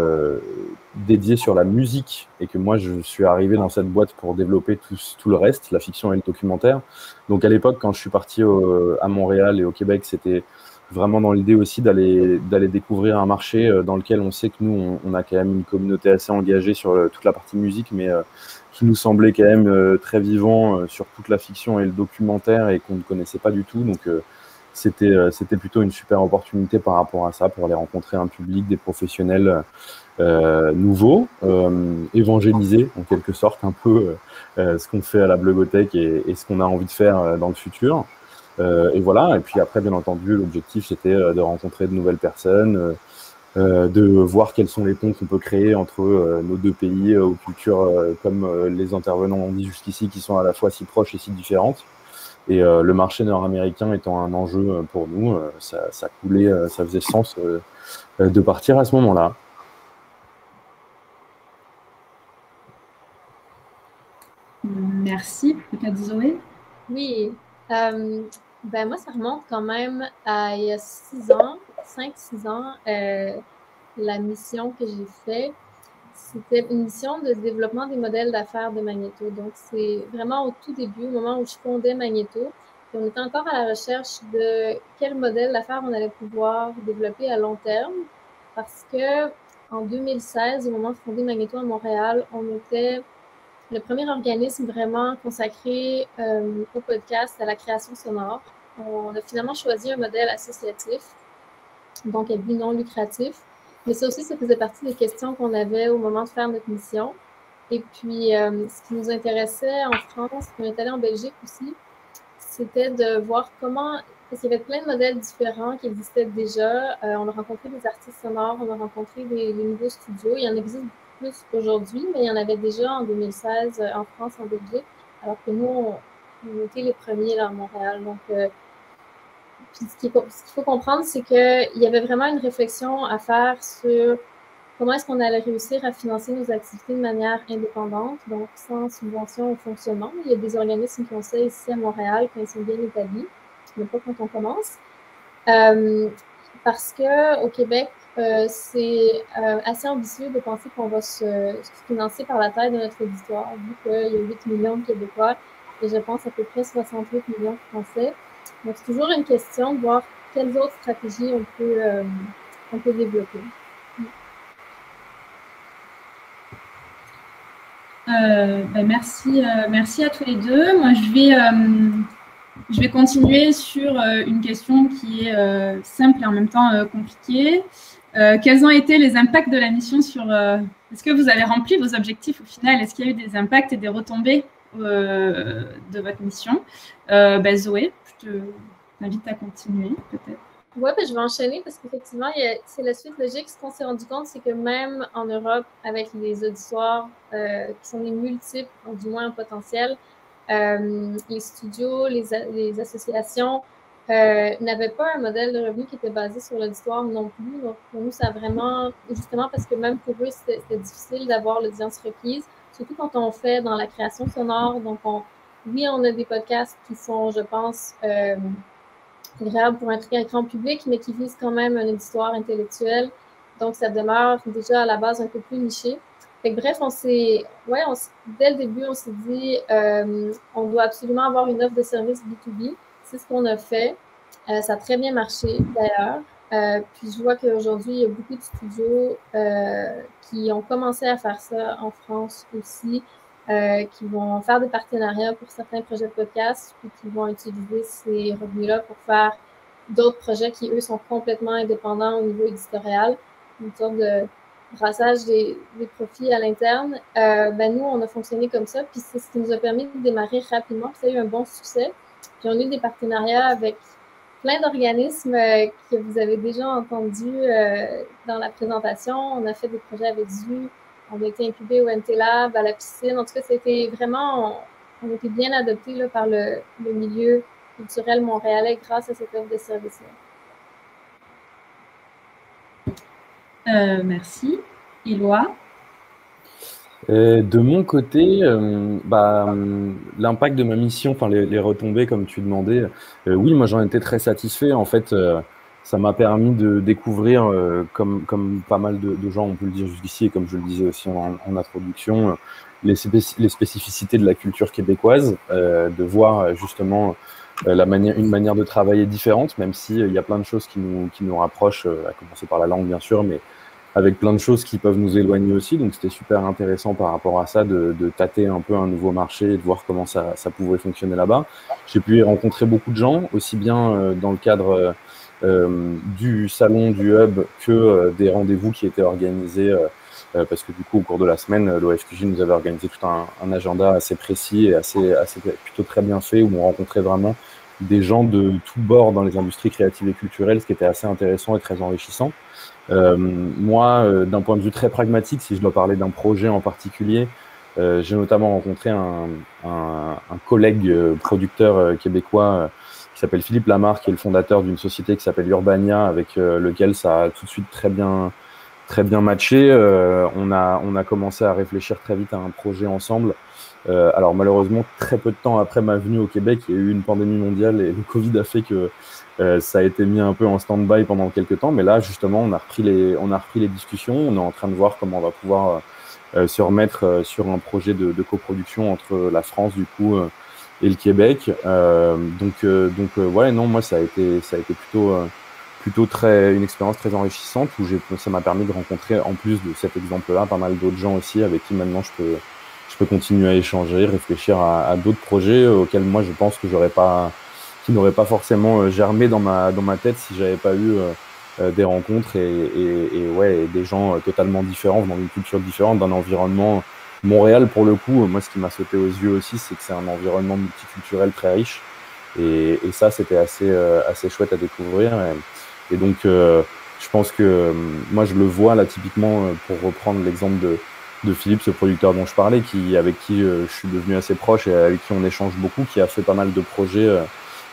dédié sur la musique, et que moi je suis arrivé dans cette boîte pour développer tout le reste, la fiction et le documentaire. Donc à l'époque, quand je suis parti à Montréal et au Québec, c'était vraiment dans l'idée aussi d'aller découvrir un marché dans lequel on sait que nous on a quand même une communauté assez engagée sur toute la partie musique, mais qui nous semblait quand même très vivant sur toute la fiction et le documentaire, et qu'on ne connaissait pas du tout. Donc c'était plutôt une super opportunité par rapport à ça, pour aller rencontrer un public, des professionnels nouveaux, évangéliser en quelque sorte un peu ce qu'on fait à la Blogothèque et ce qu'on a envie de faire dans le futur. Et voilà, et puis après, bien entendu, l'objectif c'était de rencontrer de nouvelles personnes, de voir quels sont les ponts qu'on peut créer entre nos deux pays aux cultures, comme les intervenants ont dit jusqu'ici, qui sont à la fois si proches et si différentes. Et le marché nord-américain étant un enjeu pour nous, ça coulait, ça faisait sens de partir à ce moment-là. Merci. Peut-être Zoé? Oui. Moi, ça remonte quand même à il y a 6 ans, 5-6 ans, la mission que j'ai faite. C'était une mission de développement des modèles d'affaires de Magnéto. Donc, c'est vraiment au tout début, au moment où je fondais Magnéto. Et on était encore à la recherche de quel modèle d'affaires on allait pouvoir développer à long terme. Parce que en 2016, au moment de fonder Magnéto à Montréal, on était le premier organisme vraiment consacré au podcast, à la création sonore. On a finalement choisi un modèle associatif, donc à but non lucratif. Mais ça aussi, ça faisait partie des questions qu'on avait au moment de faire notre mission. Et puis, ce qui nous intéressait en France, on est allé en Belgique aussi, c'était de voir comment, parce qu'il y avait plein de modèles différents qui existaient déjà. On a rencontré des artistes sonores, on a rencontré des nouveaux studios. Il y en existe plus aujourd'hui, mais il y en avait déjà en 2016 en France, en Belgique, alors que nous, on était les premiers là à Montréal. Donc, puis ce qu'il faut comprendre, c'est qu'il y avait vraiment une réflexion à faire sur comment est-ce qu'on allait réussir à financer nos activités de manière indépendante, donc sans subvention au fonctionnement. Il y a des organismes qui ont ça ici à Montréal quand ils sont bien établis, mais pas quand on commence. Parce qu'au Québec, c'est assez ambitieux de penser qu'on va se financer par la taille de notre auditoire, vu qu'il y a 8 millions de Québécois et je pense à peu près 68 millions de Français. Donc, c'est toujours une question de voir quelles autres stratégies on peut développer. Merci à tous les deux. Moi, je vais continuer sur une question qui est simple et en même temps compliquée. Quels ont été les impacts de la mission sur... Est-ce que vous avez rempli vos objectifs au final? Est-ce qu'il y a eu des impacts et des retombées de votre mission? Zoé, je t'invite à continuer peut-être. Oui, je vais enchaîner parce qu'effectivement, c'est la suite logique. Ce qu'on s'est rendu compte, c'est que même en Europe, avec les auditoires qui sont des multiples, du moins en potentiel, les studios, les associations n'avaient pas un modèle de revenu qui était basé sur l'auditoire non plus. Donc, pour nous, ça a vraiment, justement parce que même pour eux, c'était difficile d'avoir l'audience requise, surtout quand on fait dans la création sonore. Donc, oui, on a des podcasts qui sont, je pense, agréables pour un très grand public, mais qui visent quand même un auditoire intellectuel. Donc, ça demeure déjà à la base un peu plus niché. Fait que, bref, dès le début, on s'est dit on doit absolument avoir une offre de service B2B. C'est ce qu'on a fait. Ça a très bien marché, d'ailleurs. Puis, je vois qu'aujourd'hui, il y a beaucoup de studios qui ont commencé à faire ça en France aussi, qui vont faire des partenariats pour certains projets de podcast, puis qui vont utiliser ces revenus-là pour faire d'autres projets qui, eux, sont complètement indépendants au niveau éditorial, une sorte de brassage des profits à l'interne. Nous, on a fonctionné comme ça, puis c'est ce qui nous a permis de démarrer rapidement, puis ça a eu un bon succès. Puis on a eu des partenariats avec plein d'organismes que vous avez déjà entendus dans la présentation. On a fait des projets avec ZU, on a été incubés au NT Lab, à la piscine. En tout cas, c'était vraiment, on a été bien adoptés là, par le milieu culturel montréalais grâce à cette offre de service-là. Merci. Éloi? De mon côté, l'impact de ma mission, enfin les retombées comme tu demandais, oui, moi j'en étais très satisfait. En fait, ça m'a permis de découvrir, comme pas mal de gens on peut le dire jusqu'ici, et comme je le disais aussi en introduction, les spécificités de la culture québécoise, de voir justement une manière de travailler différente, même s'il y a plein de choses qui nous rapprochent, à commencer par la langue bien sûr, mais avec plein de choses qui peuvent nous éloigner aussi. Donc c'était super intéressant par rapport à ça de tâter un peu un nouveau marché et de voir comment ça pouvait fonctionner là-bas. J'ai pu y rencontrer beaucoup de gens, aussi bien dans le cadre du salon, du hub, que des rendez-vous qui étaient organisés, parce que du coup au cours de la semaine, l'OFQJ nous avait organisé tout un agenda assez précis et assez plutôt très bien fait, où on rencontrait vraiment des gens de tous bords dans les industries créatives et culturelles, ce qui était assez intéressant et très enrichissant. Moi, d'un point de vue très pragmatique, si je dois parler d'un projet en particulier, j'ai notamment rencontré un collègue producteur québécois qui s'appelle Philippe Lamarre, qui est le fondateur d'une société qui s'appelle Urbania, avec lequel ça a tout de suite très bien matché. On a commencé à réfléchir très vite à un projet ensemble. Alors malheureusement, très peu de temps après ma venue au Québec, il y a eu une pandémie mondiale et le Covid a fait que ça a été mis un peu en stand-by pendant quelques temps. Mais là, justement, on a repris les discussions. On est en train de voir comment on va pouvoir se remettre sur un projet de coproduction entre la France, du coup, et le Québec. Ouais, non, moi, ça a été plutôt une expérience très enrichissante où ça m'a permis de rencontrer, en plus de cet exemple-là, pas mal d'autres gens aussi avec qui maintenant je peux continuer à échanger, réfléchir à d'autres projets auxquels moi je pense que qui n'auraient pas forcément germé dans ma tête si j'avais pas eu des rencontres et des gens totalement différents, dans une culture différente, d'un environnement. Montréal, pour le coup, moi ce qui m'a sauté aux yeux aussi, c'est que c'est un environnement multiculturel très riche et ça c'était assez chouette à découvrir. Et donc, je pense que moi, je le vois là, typiquement, pour reprendre l'exemple de Philippe, ce producteur dont je parlais, avec qui je suis devenu assez proche et avec qui on échange beaucoup, qui a fait pas mal de projets,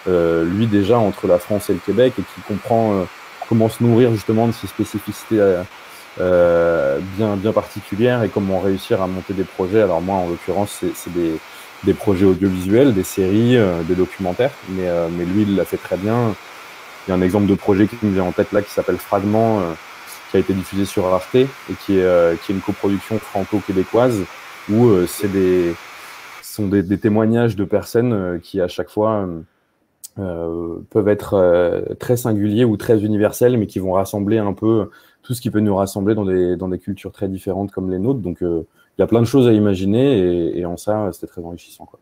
lui déjà, entre la France et le Québec, et qui comprend comment se nourrir justement de ces spécificités bien particulières et comment réussir à monter des projets. Alors moi, en l'occurrence, c'est des projets audiovisuels, des séries, des documentaires, mais lui, il l'a fait très bien. Il y a un exemple de projet qui me vient en tête là qui s'appelle Fragment, qui a été diffusé sur Arte et qui est une coproduction franco-québécoise où ce sont des témoignages de personnes qui à chaque fois peuvent être très singuliers ou très universels, mais qui vont rassembler un peu tout ce qui peut nous rassembler dans des cultures très différentes comme les nôtres. Donc il y a plein de choses à imaginer et en ça, c'était très enrichissant, quoi.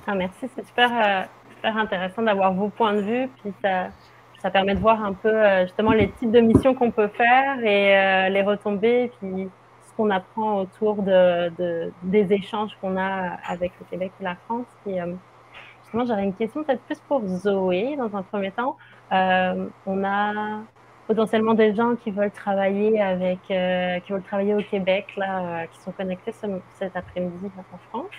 Ah, merci, c'est super intéressant d'avoir vos points de vue, puis ça permet de voir un peu justement les types de missions qu'on peut faire et les retombées, puis ce qu'on apprend autour des échanges qu'on a avec le Québec et la France. Puis, justement, j'aurais une question peut-être plus pour Zoé dans un premier temps. On a potentiellement des gens qui veulent travailler au Québec, là, qui sont connectés cet après-midi en France,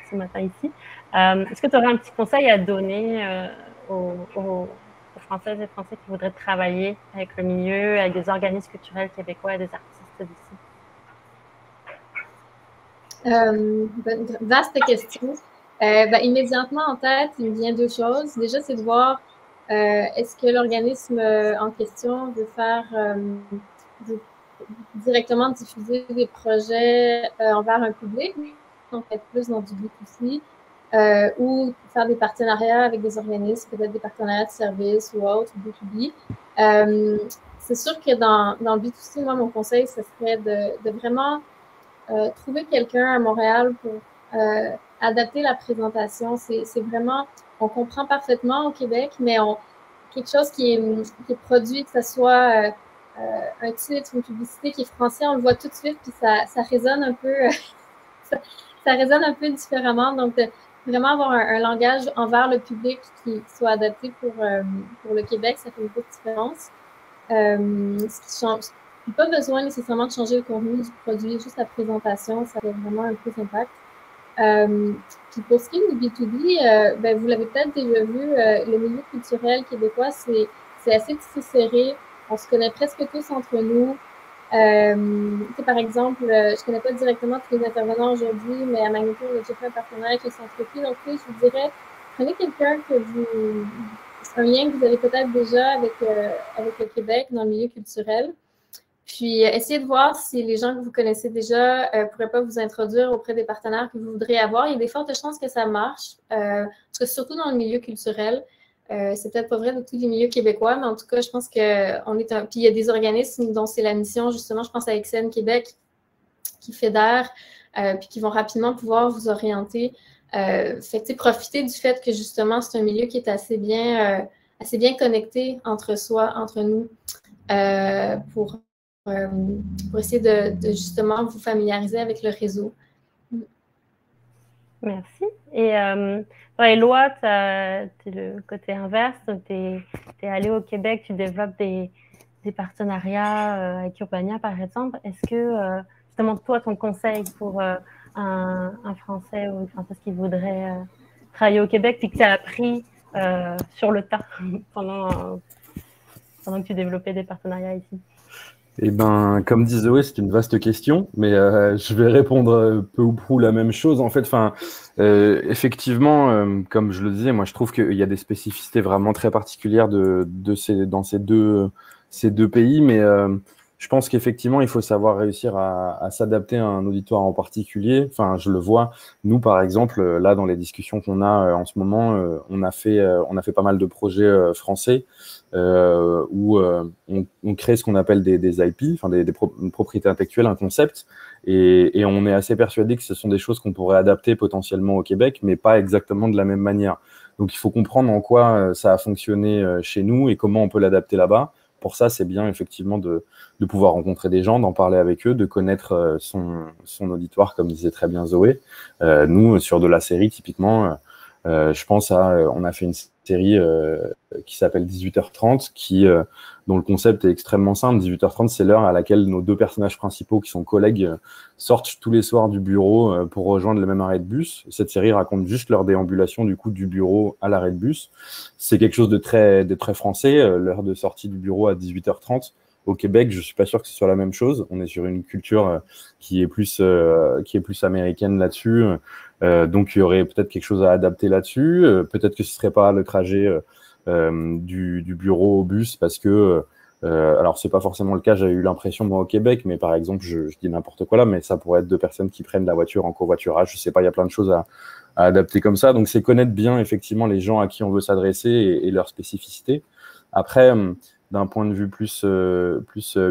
ce matin ici. Est-ce que tu aurais un petit conseil à donner aux Françaises et Français qui voudraient travailler avec le milieu, avec des organismes culturels québécois et des artistes d'ici? Vaste question. Immédiatement en tête, il me vient deux choses. Déjà, c'est de voir est-ce que l'organisme en question veut directement diffuser des projets envers un public, donc être plus dans du B2C, ou faire des partenariats avec des organismes, peut-être des partenariats de services ou autres, ou B2B. C'est sûr que dans le B2C, moi, mon conseil, ce serait de vraiment trouver quelqu'un à Montréal pour adapter la présentation. C'est vraiment, on comprend parfaitement au Québec, mais quelque chose qui est produit, que ce soit un titre, une publicité qui est français, on le voit tout de suite, puis ça résonne un peu, ça résonne un peu différemment. Donc, vraiment avoir un langage envers le public qui soit adapté pour le Québec, ça fait une petite différence. Ce qui change, pas besoin nécessairement de changer le contenu du produit, juste la présentation, ça a vraiment un peu d'impact. Puis pour ce qui est du B2B, vous l'avez peut-être déjà vu, le milieu culturel québécois, c'est assez tissé serré. On se connaît presque tous entre nous. Par exemple, je ne connais pas directement tous les intervenants aujourd'hui, mais à Magneto, on a déjà fait un partenariat avec le Centre-Pi. Donc, je vous dirais, prenez quelqu'un un lien que vous avez peut-être déjà avec le Québec dans le milieu culturel. Puis, essayez de voir si les gens que vous connaissez déjà ne pourraient pas vous introduire auprès des partenaires que vous voudriez avoir. Il y a des fortes chances que ça marche, parce que surtout dans le milieu culturel, c'est peut-être pas vrai de tous les milieux québécois, mais en tout cas, je pense qu'on est Puis, il y a des organismes dont c'est la mission, justement, je pense à XN Québec, qui fédèrent, puis qui vont rapidement pouvoir vous orienter. Profitez du fait que, justement, c'est un milieu qui est assez bien connecté entre nous, pour essayer de justement vous familiariser avec le réseau. Merci. Et Éloi, tu es le côté inverse. Tu es allé au Québec, tu développes des partenariats avec Urbania, par exemple. Est-ce que, justement, toi, ton conseil pour un Français ou une Française qui voudrait travailler au Québec, puis que tu as appris sur le tas pendant que tu développais des partenariats ici? Eh ben, comme dit Zoé, c'est une vaste question, mais je vais répondre peu ou prou la même chose. En fait, effectivement, comme je le disais, moi, je trouve qu'il y a des spécificités vraiment très particulières dans ces deux pays, mais je pense qu'effectivement, il faut savoir réussir à s'adapter à un auditoire en particulier. Enfin, je le vois. Nous, par exemple, là, dans les discussions qu'on a en ce moment, on a fait pas mal de projets français. Où on crée ce qu'on appelle des IP, enfin des propriétés intellectuelles, un concept, et on est assez persuadé que ce sont des choses qu'on pourrait adapter potentiellement au Québec, mais pas exactement de la même manière. Donc il faut comprendre en quoi ça a fonctionné chez nous et comment on peut l'adapter là-bas. Pour ça, c'est bien effectivement de pouvoir rencontrer des gens, d'en parler avec eux, de connaître son auditoire, comme disait très bien Zoé. Nous, sur de la série, typiquement, je pense on a fait une série qui s'appelle 18h30, dont le concept est extrêmement simple. 18h30, c'est l'heure à laquelle nos deux personnages principaux, qui sont collègues, sortent tous les soirs du bureau pour rejoindre le même arrêt de bus. Cette série raconte juste leur déambulation du coup du bureau à l'arrêt de bus. C'est quelque chose de très français, l'heure de sortie du bureau à 18h30. Au Québec, je suis pas sûr que ce soit la même chose. On est sur une culture qui est plus américaine là-dessus. Donc, il y aurait peut-être quelque chose à adapter là-dessus. Peut-être que ce serait pas le trajet du bureau au bus parce que, alors, c'est pas forcément le cas. J'ai eu l'impression, moi, au Québec, mais par exemple, je dis n'importe quoi là, mais ça pourrait être deux personnes qui prennent la voiture en covoiturage. Je sais pas, il y a plein de choses à adapter comme ça. Donc, c'est connaître bien, effectivement, les gens à qui on veut s'adresser et leurs spécificités. Après, d'un point de vue plus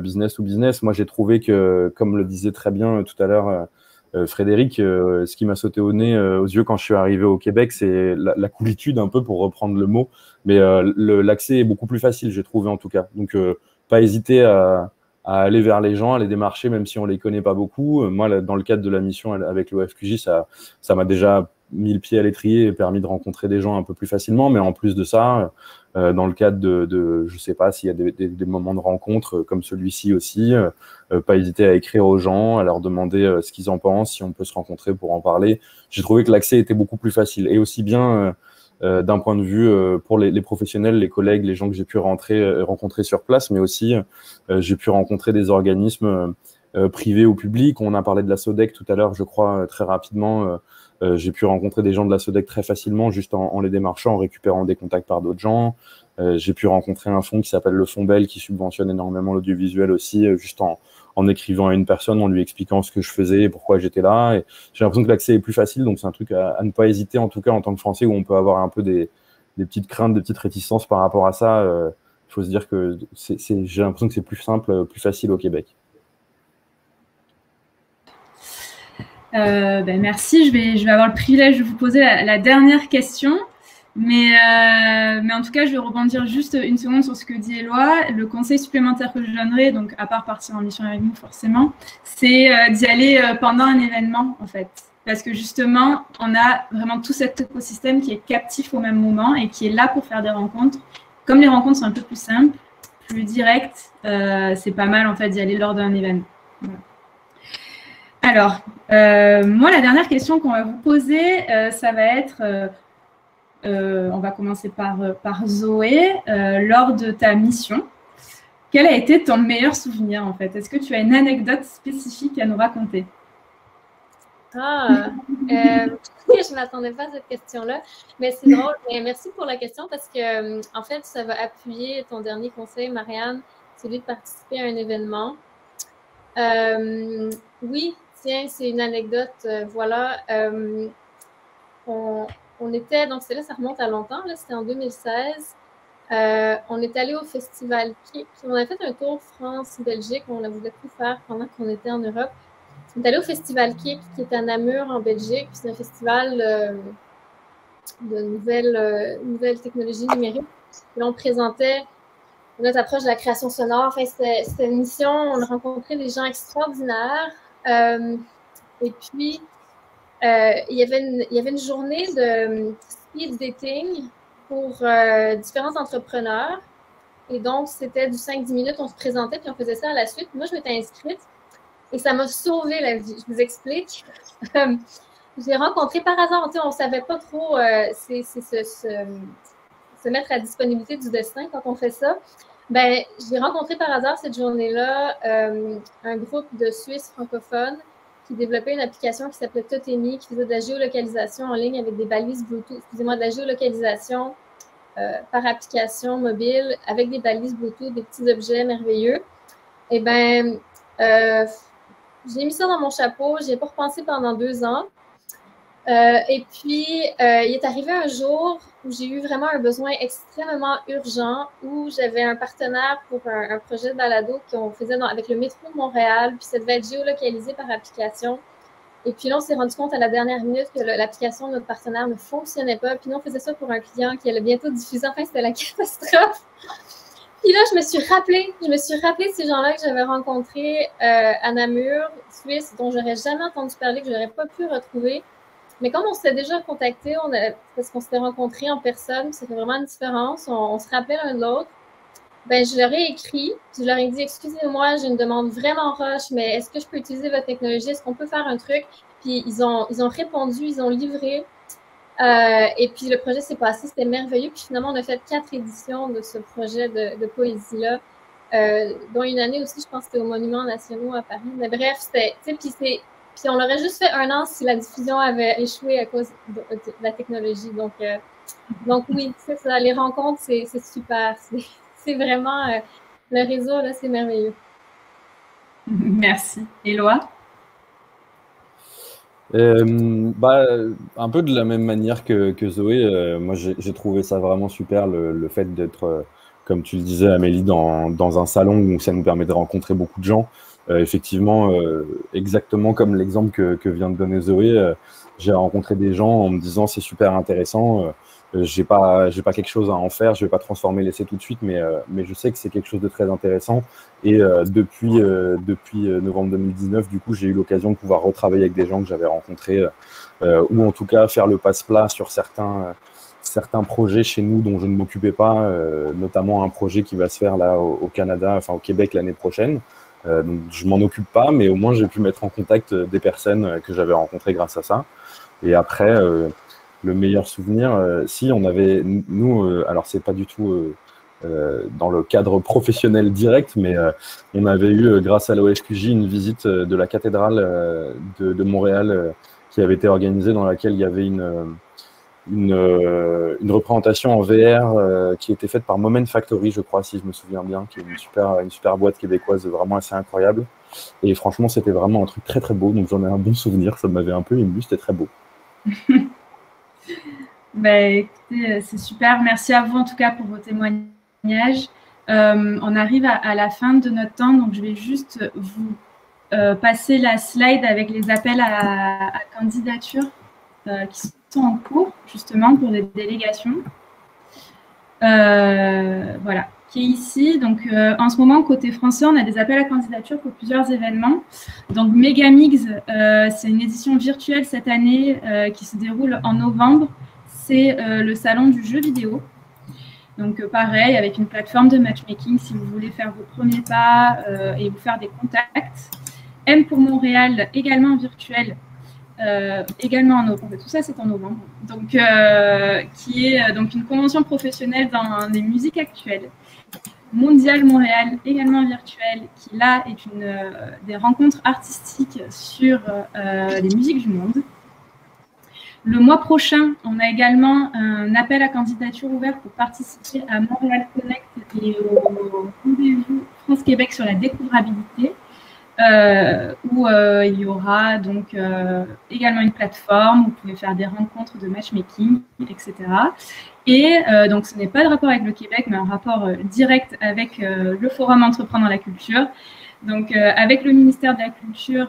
business ou business, moi, j'ai trouvé que, comme le disait très bien tout à l'heure Frédéric, ce qui m'a sauté au nez, aux yeux quand je suis arrivé au Québec, c'est la coolitude un peu, pour reprendre le mot. Mais l'accès est beaucoup plus facile, j'ai trouvé en tout cas. Donc, pas hésiter à aller vers les gens, à les démarcher, même si on les connaît pas beaucoup. Moi, là, dans le cadre de la mission avec l'OFQJ, ça m'a déjà mis le pied à l'étrier et permis de rencontrer des gens un peu plus facilement. Mais en plus de ça, dans le cadre de je sais pas s'il y a des moments de rencontre comme celui-ci aussi, pas hésiter à écrire aux gens, à leur demander ce qu'ils en pensent, si on peut se rencontrer pour en parler. J'ai trouvé que l'accès était beaucoup plus facile, et aussi bien d'un point de vue pour les professionnels, les collègues, les gens que j'ai pu rencontrer sur place, mais aussi j'ai pu rencontrer des organismes privés ou publics. On a parlé de la SODEC tout à l'heure, je crois, très rapidement. J'ai pu rencontrer des gens de la SODEC très facilement, juste en les démarchant, en récupérant des contacts par d'autres gens. J'ai pu rencontrer un fonds qui s'appelle le Fonds Bell, qui subventionne énormément l'audiovisuel aussi, juste en écrivant à une personne, en lui expliquant ce que je faisais et pourquoi j'étais là. Et j'ai l'impression que l'accès est plus facile, donc c'est un truc à ne pas hésiter, en tout cas en tant que Français, où on peut avoir un peu des petites craintes, des petites réticences par rapport à ça. Il faut se dire que j'ai l'impression que c'est plus simple, plus facile au Québec. Merci. Je vais avoir le privilège de vous poser la dernière question. Mais en tout cas, je vais rebondir juste une seconde sur ce que dit Éloi. Le conseil supplémentaire que je donnerais, donc à part partir en mission avec nous forcément, c'est d'y aller pendant un événement en fait. Parce que justement, on a vraiment tout cet écosystème qui est captif au même moment et qui est là pour faire des rencontres. Comme les rencontres sont un peu plus simples, plus directes, c'est pas mal en fait d'y aller lors d'un événement. Voilà. Alors, moi, la dernière question qu'on va vous poser, ça va être, on va commencer par Zoé. Lors de ta mission, quel a été ton meilleur souvenir en fait? Est-ce que tu as une anecdote spécifique à nous raconter? Je ne m'attendais pas à cette question-là, mais c'est drôle. Mais merci pour la question parce que, en fait, ça va appuyer ton dernier conseil, Marianne, celui de participer à un événement. Oui, tiens, c'est une anecdote. Voilà. On était, donc là, ça remonte à longtemps, là, c'était en 2016. On est allé au Festival Kick. On a fait un tour France-Belgique. On a voulu tout faire pendant qu'on était en Europe. On est allé au Festival Kick, qui est à Namur, en Belgique. C'est un festival de nouvelles technologies numériques. Et on présentait notre approche de la création sonore. Enfin, c'était une mission. On a rencontré des gens extraordinaires. Et puis, il y avait une journée de speed dating pour différents entrepreneurs. Et donc, c'était du 5-10 minutes, on se présentait, puis on faisait ça à la suite. Moi, je m'étais inscrite et ça m'a sauvé la vie. Je vous explique. J'ai rencontré par hasard, on ne savait pas trop se mettre à la disponibilité du destin quand on fait ça. Ben, j'ai rencontré par hasard cette journée-là un groupe de Suisses francophones qui développait une application qui s'appelait Totemi, qui faisait de la géolocalisation en ligne avec des balises Bluetooth, de la géolocalisation par application mobile avec des balises Bluetooth, des petits objets merveilleux. Eh bien, j'ai mis ça dans mon chapeau, j'y ai pas repensé pendant 2 ans. Et puis, il est arrivé un jour où j'ai eu vraiment un besoin extrêmement urgent, où j'avais un partenaire pour un projet de balado qu'on faisait avec le métro de Montréal, puis ça devait être géolocalisé par application. Et puis là, on s'est rendu compte à la dernière minute que l'application de notre partenaire ne fonctionnait pas. Puis nous, on faisait ça pour un client qui allait bientôt diffuser. Enfin, c'était la catastrophe. Puis là, je me suis rappelé de ces gens-là que j'avais rencontrés à Namur, Suisse, dont j'aurais jamais entendu parler, que je n'aurais pas pu retrouver. Mais comme on s'était déjà contactés, parce qu'on s'était rencontrés en personne, ça fait vraiment une différence. On se rappelait l'un de l'autre. Ben, je leur ai écrit, je leur ai dit « Excusez-moi, j'ai une demande vraiment rush, mais est-ce que je peux utiliser votre technologie? Est-ce qu'on peut faire un truc? » Puis ils ont répondu, ils ont livré. Et puis le projet s'est passé, c'était merveilleux. Puis finalement, on a fait 4 éditions de ce projet de poésie-là, dont une année aussi, je pense que c'était aux Monuments nationaux à Paris. Mais bref, c'était, tu sais, puis on l'aurait juste fait 1 an si la diffusion avait échoué à cause de la technologie. Donc oui, c'est ça, les rencontres, c'est super. C'est vraiment, le réseau, là, c'est merveilleux. Merci. Éloi? Un peu de la même manière que Zoé, moi j'ai trouvé ça vraiment super, le fait d'être, comme tu le disais Amélie, dans un salon où ça nous permet de rencontrer beaucoup de gens. Effectivement, exactement comme l'exemple que vient de donner Zoé, j'ai rencontré des gens en me disant c'est super intéressant, j'ai pas quelque chose à en faire, je vais pas transformer l'essai tout de suite, mais je sais que c'est quelque chose de très intéressant. Et depuis novembre 2019, du coup, j'ai eu l'occasion de pouvoir retravailler avec des gens que j'avais rencontrés, ou en tout cas faire le passe-plat sur certains projets chez nous dont je ne m'occupais pas, notamment un projet qui va se faire là au Canada, enfin au Québec l'année prochaine. Donc je m'en occupe pas, mais au moins j'ai pu mettre en contact des personnes que j'avais rencontrées grâce à ça. Et après, le meilleur souvenir, si on avait, nous, alors c'est pas du tout dans le cadre professionnel direct, mais on avait eu, grâce à l'OFQJ, une visite de la cathédrale de Montréal qui avait été organisée, dans laquelle il y avait une représentation en VR qui était faite par Moment Factory, je crois, si je me souviens bien, qui est une super boîte québécooise vraiment assez incroyable. Et franchement, c'était vraiment un truc très très beau, donc j'en ai un bon souvenir, ça m'avait un peu ému, c'était très beau. Écoutez, c'est super, merci à vous en tout cas pour vos témoignages. On arrive à la fin de notre temps, donc je vais juste vous passer la slide avec les appels à candidature qui sont en cours, justement, pour les délégations. Voilà, qui est ici. Donc, en ce moment, côté français, on a des appels à candidature pour plusieurs événements. Donc, Megamix, c'est une édition virtuelle cette année qui se déroule en novembre. C'est le salon du jeu vidéo. Donc, pareil, avec une plateforme de matchmaking si vous voulez faire vos premiers pas et vous faire des contacts. M pour Montréal, également virtuel. Également en novembre, tout ça c'est en novembre, donc qui est donc une convention professionnelle dans les musiques actuelles. Mondial Montréal, également virtuel, qui là est des rencontres artistiques sur les musiques du monde. Le mois prochain, on a également un appel à candidature ouvert pour participer à Montréal Connect et au rendez-vous France-Québec sur la découvrabilité. Où il y aura donc également une plateforme où vous pouvez faire des rencontres de matchmaking, etc. Et donc, ce n'est pas de rapport avec le Québec, mais un rapport direct avec le Forum Entreprendre dans la culture. Donc, avec le ministère de la Culture,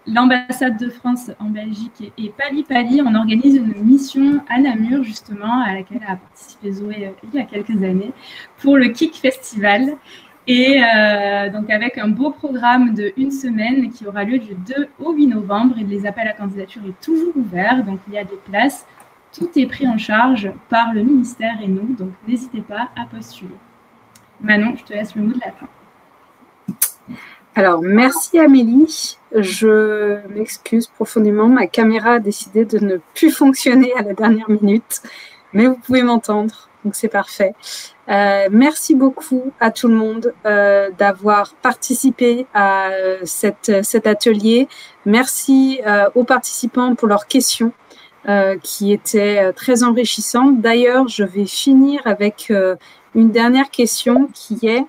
l'ambassade de France en Belgique et Pali Pali, on organise une mission à Namur, justement, à laquelle a participé Zoé il y a quelques années, pour le Kik Festival. Et donc avec un beau programme de 1 semaine qui aura lieu du 2 au 8 novembre. Et les appels à candidature est toujours ouvert, donc il y a des places. Tout est pris en charge par le ministère et nous, donc n'hésitez pas à postuler. Manon, je te laisse le mot de la fin. Alors, merci Amélie. Je m'excuse profondément. Ma caméra a décidé de ne plus fonctionner à la dernière minute, mais vous pouvez m'entendre, donc c'est parfait. Merci beaucoup à tout le monde d'avoir participé à cet atelier. Merci aux participants pour leurs questions qui étaient très enrichissantes. D'ailleurs, je vais finir avec une dernière question qui est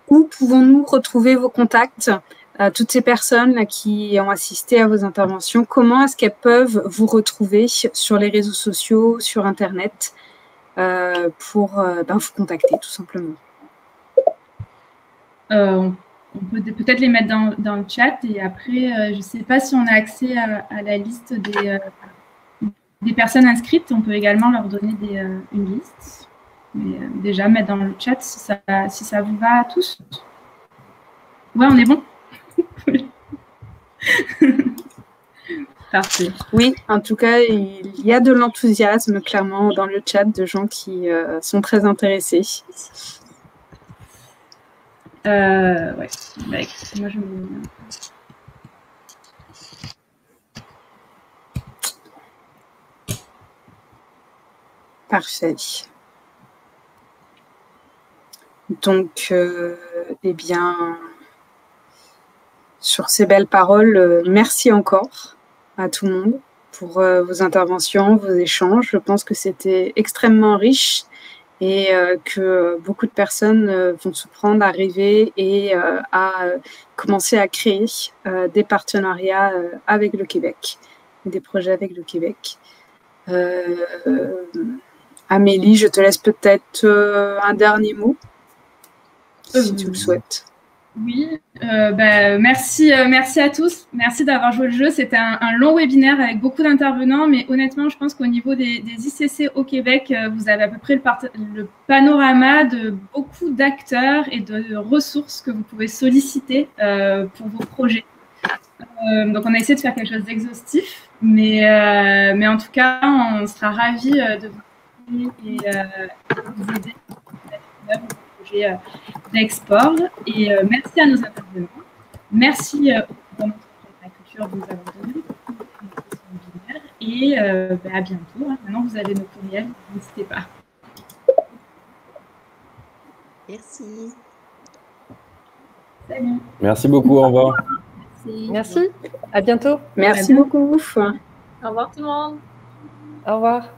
où pouvons-nous retrouver vos contacts, toutes ces personnes qui ont assisté à vos interventions? Comment est-ce qu'elles peuvent vous retrouver sur les réseaux sociaux, sur Internet, pour vous contacter tout simplement? On peut peut-être les mettre dans le chat et après, je ne sais pas si on a accès à la liste des personnes inscrites. On peut également leur donner une liste. Mais déjà, mettre dans le chat si ça vous va à tous. Ouais, on est bon. Parfait. Oui, en tout cas, il y a de l'enthousiasme clairement dans le chat de gens qui sont très intéressés. Ouais. Bah, écoute, moi, je me... Parfait. Donc, eh bien, sur ces belles paroles, merci encore à tout le monde pour vos interventions, vos échanges. Je pense que c'était extrêmement riche et que beaucoup de personnes vont se prendre à rêver et à commencer à créer des partenariats avec le Québec, des projets avec le Québec. Amélie, je te laisse peut-être un dernier mot. Si tu le souhaites. Oui, merci à tous. Merci d'avoir joué le jeu. C'était un long webinaire avec beaucoup d'intervenants, mais honnêtement, je pense qu'au niveau des ICC au Québec, vous avez à peu près le panorama de beaucoup d'acteurs et de ressources que vous pouvez solliciter pour vos projets. Donc, on a essayé de faire quelque chose d'exhaustif, mais en tout cas, on sera ravis de vous aider d'export et merci à nos intervenants. Merci au Gouvernement de la Culture de nous avoir donné et à bientôt. Maintenant, vous avez nos courriels, n'hésitez pas. Merci. Salut. Merci beaucoup, au revoir. Merci, à bientôt. Merci beaucoup. Au revoir tout le monde. Au revoir.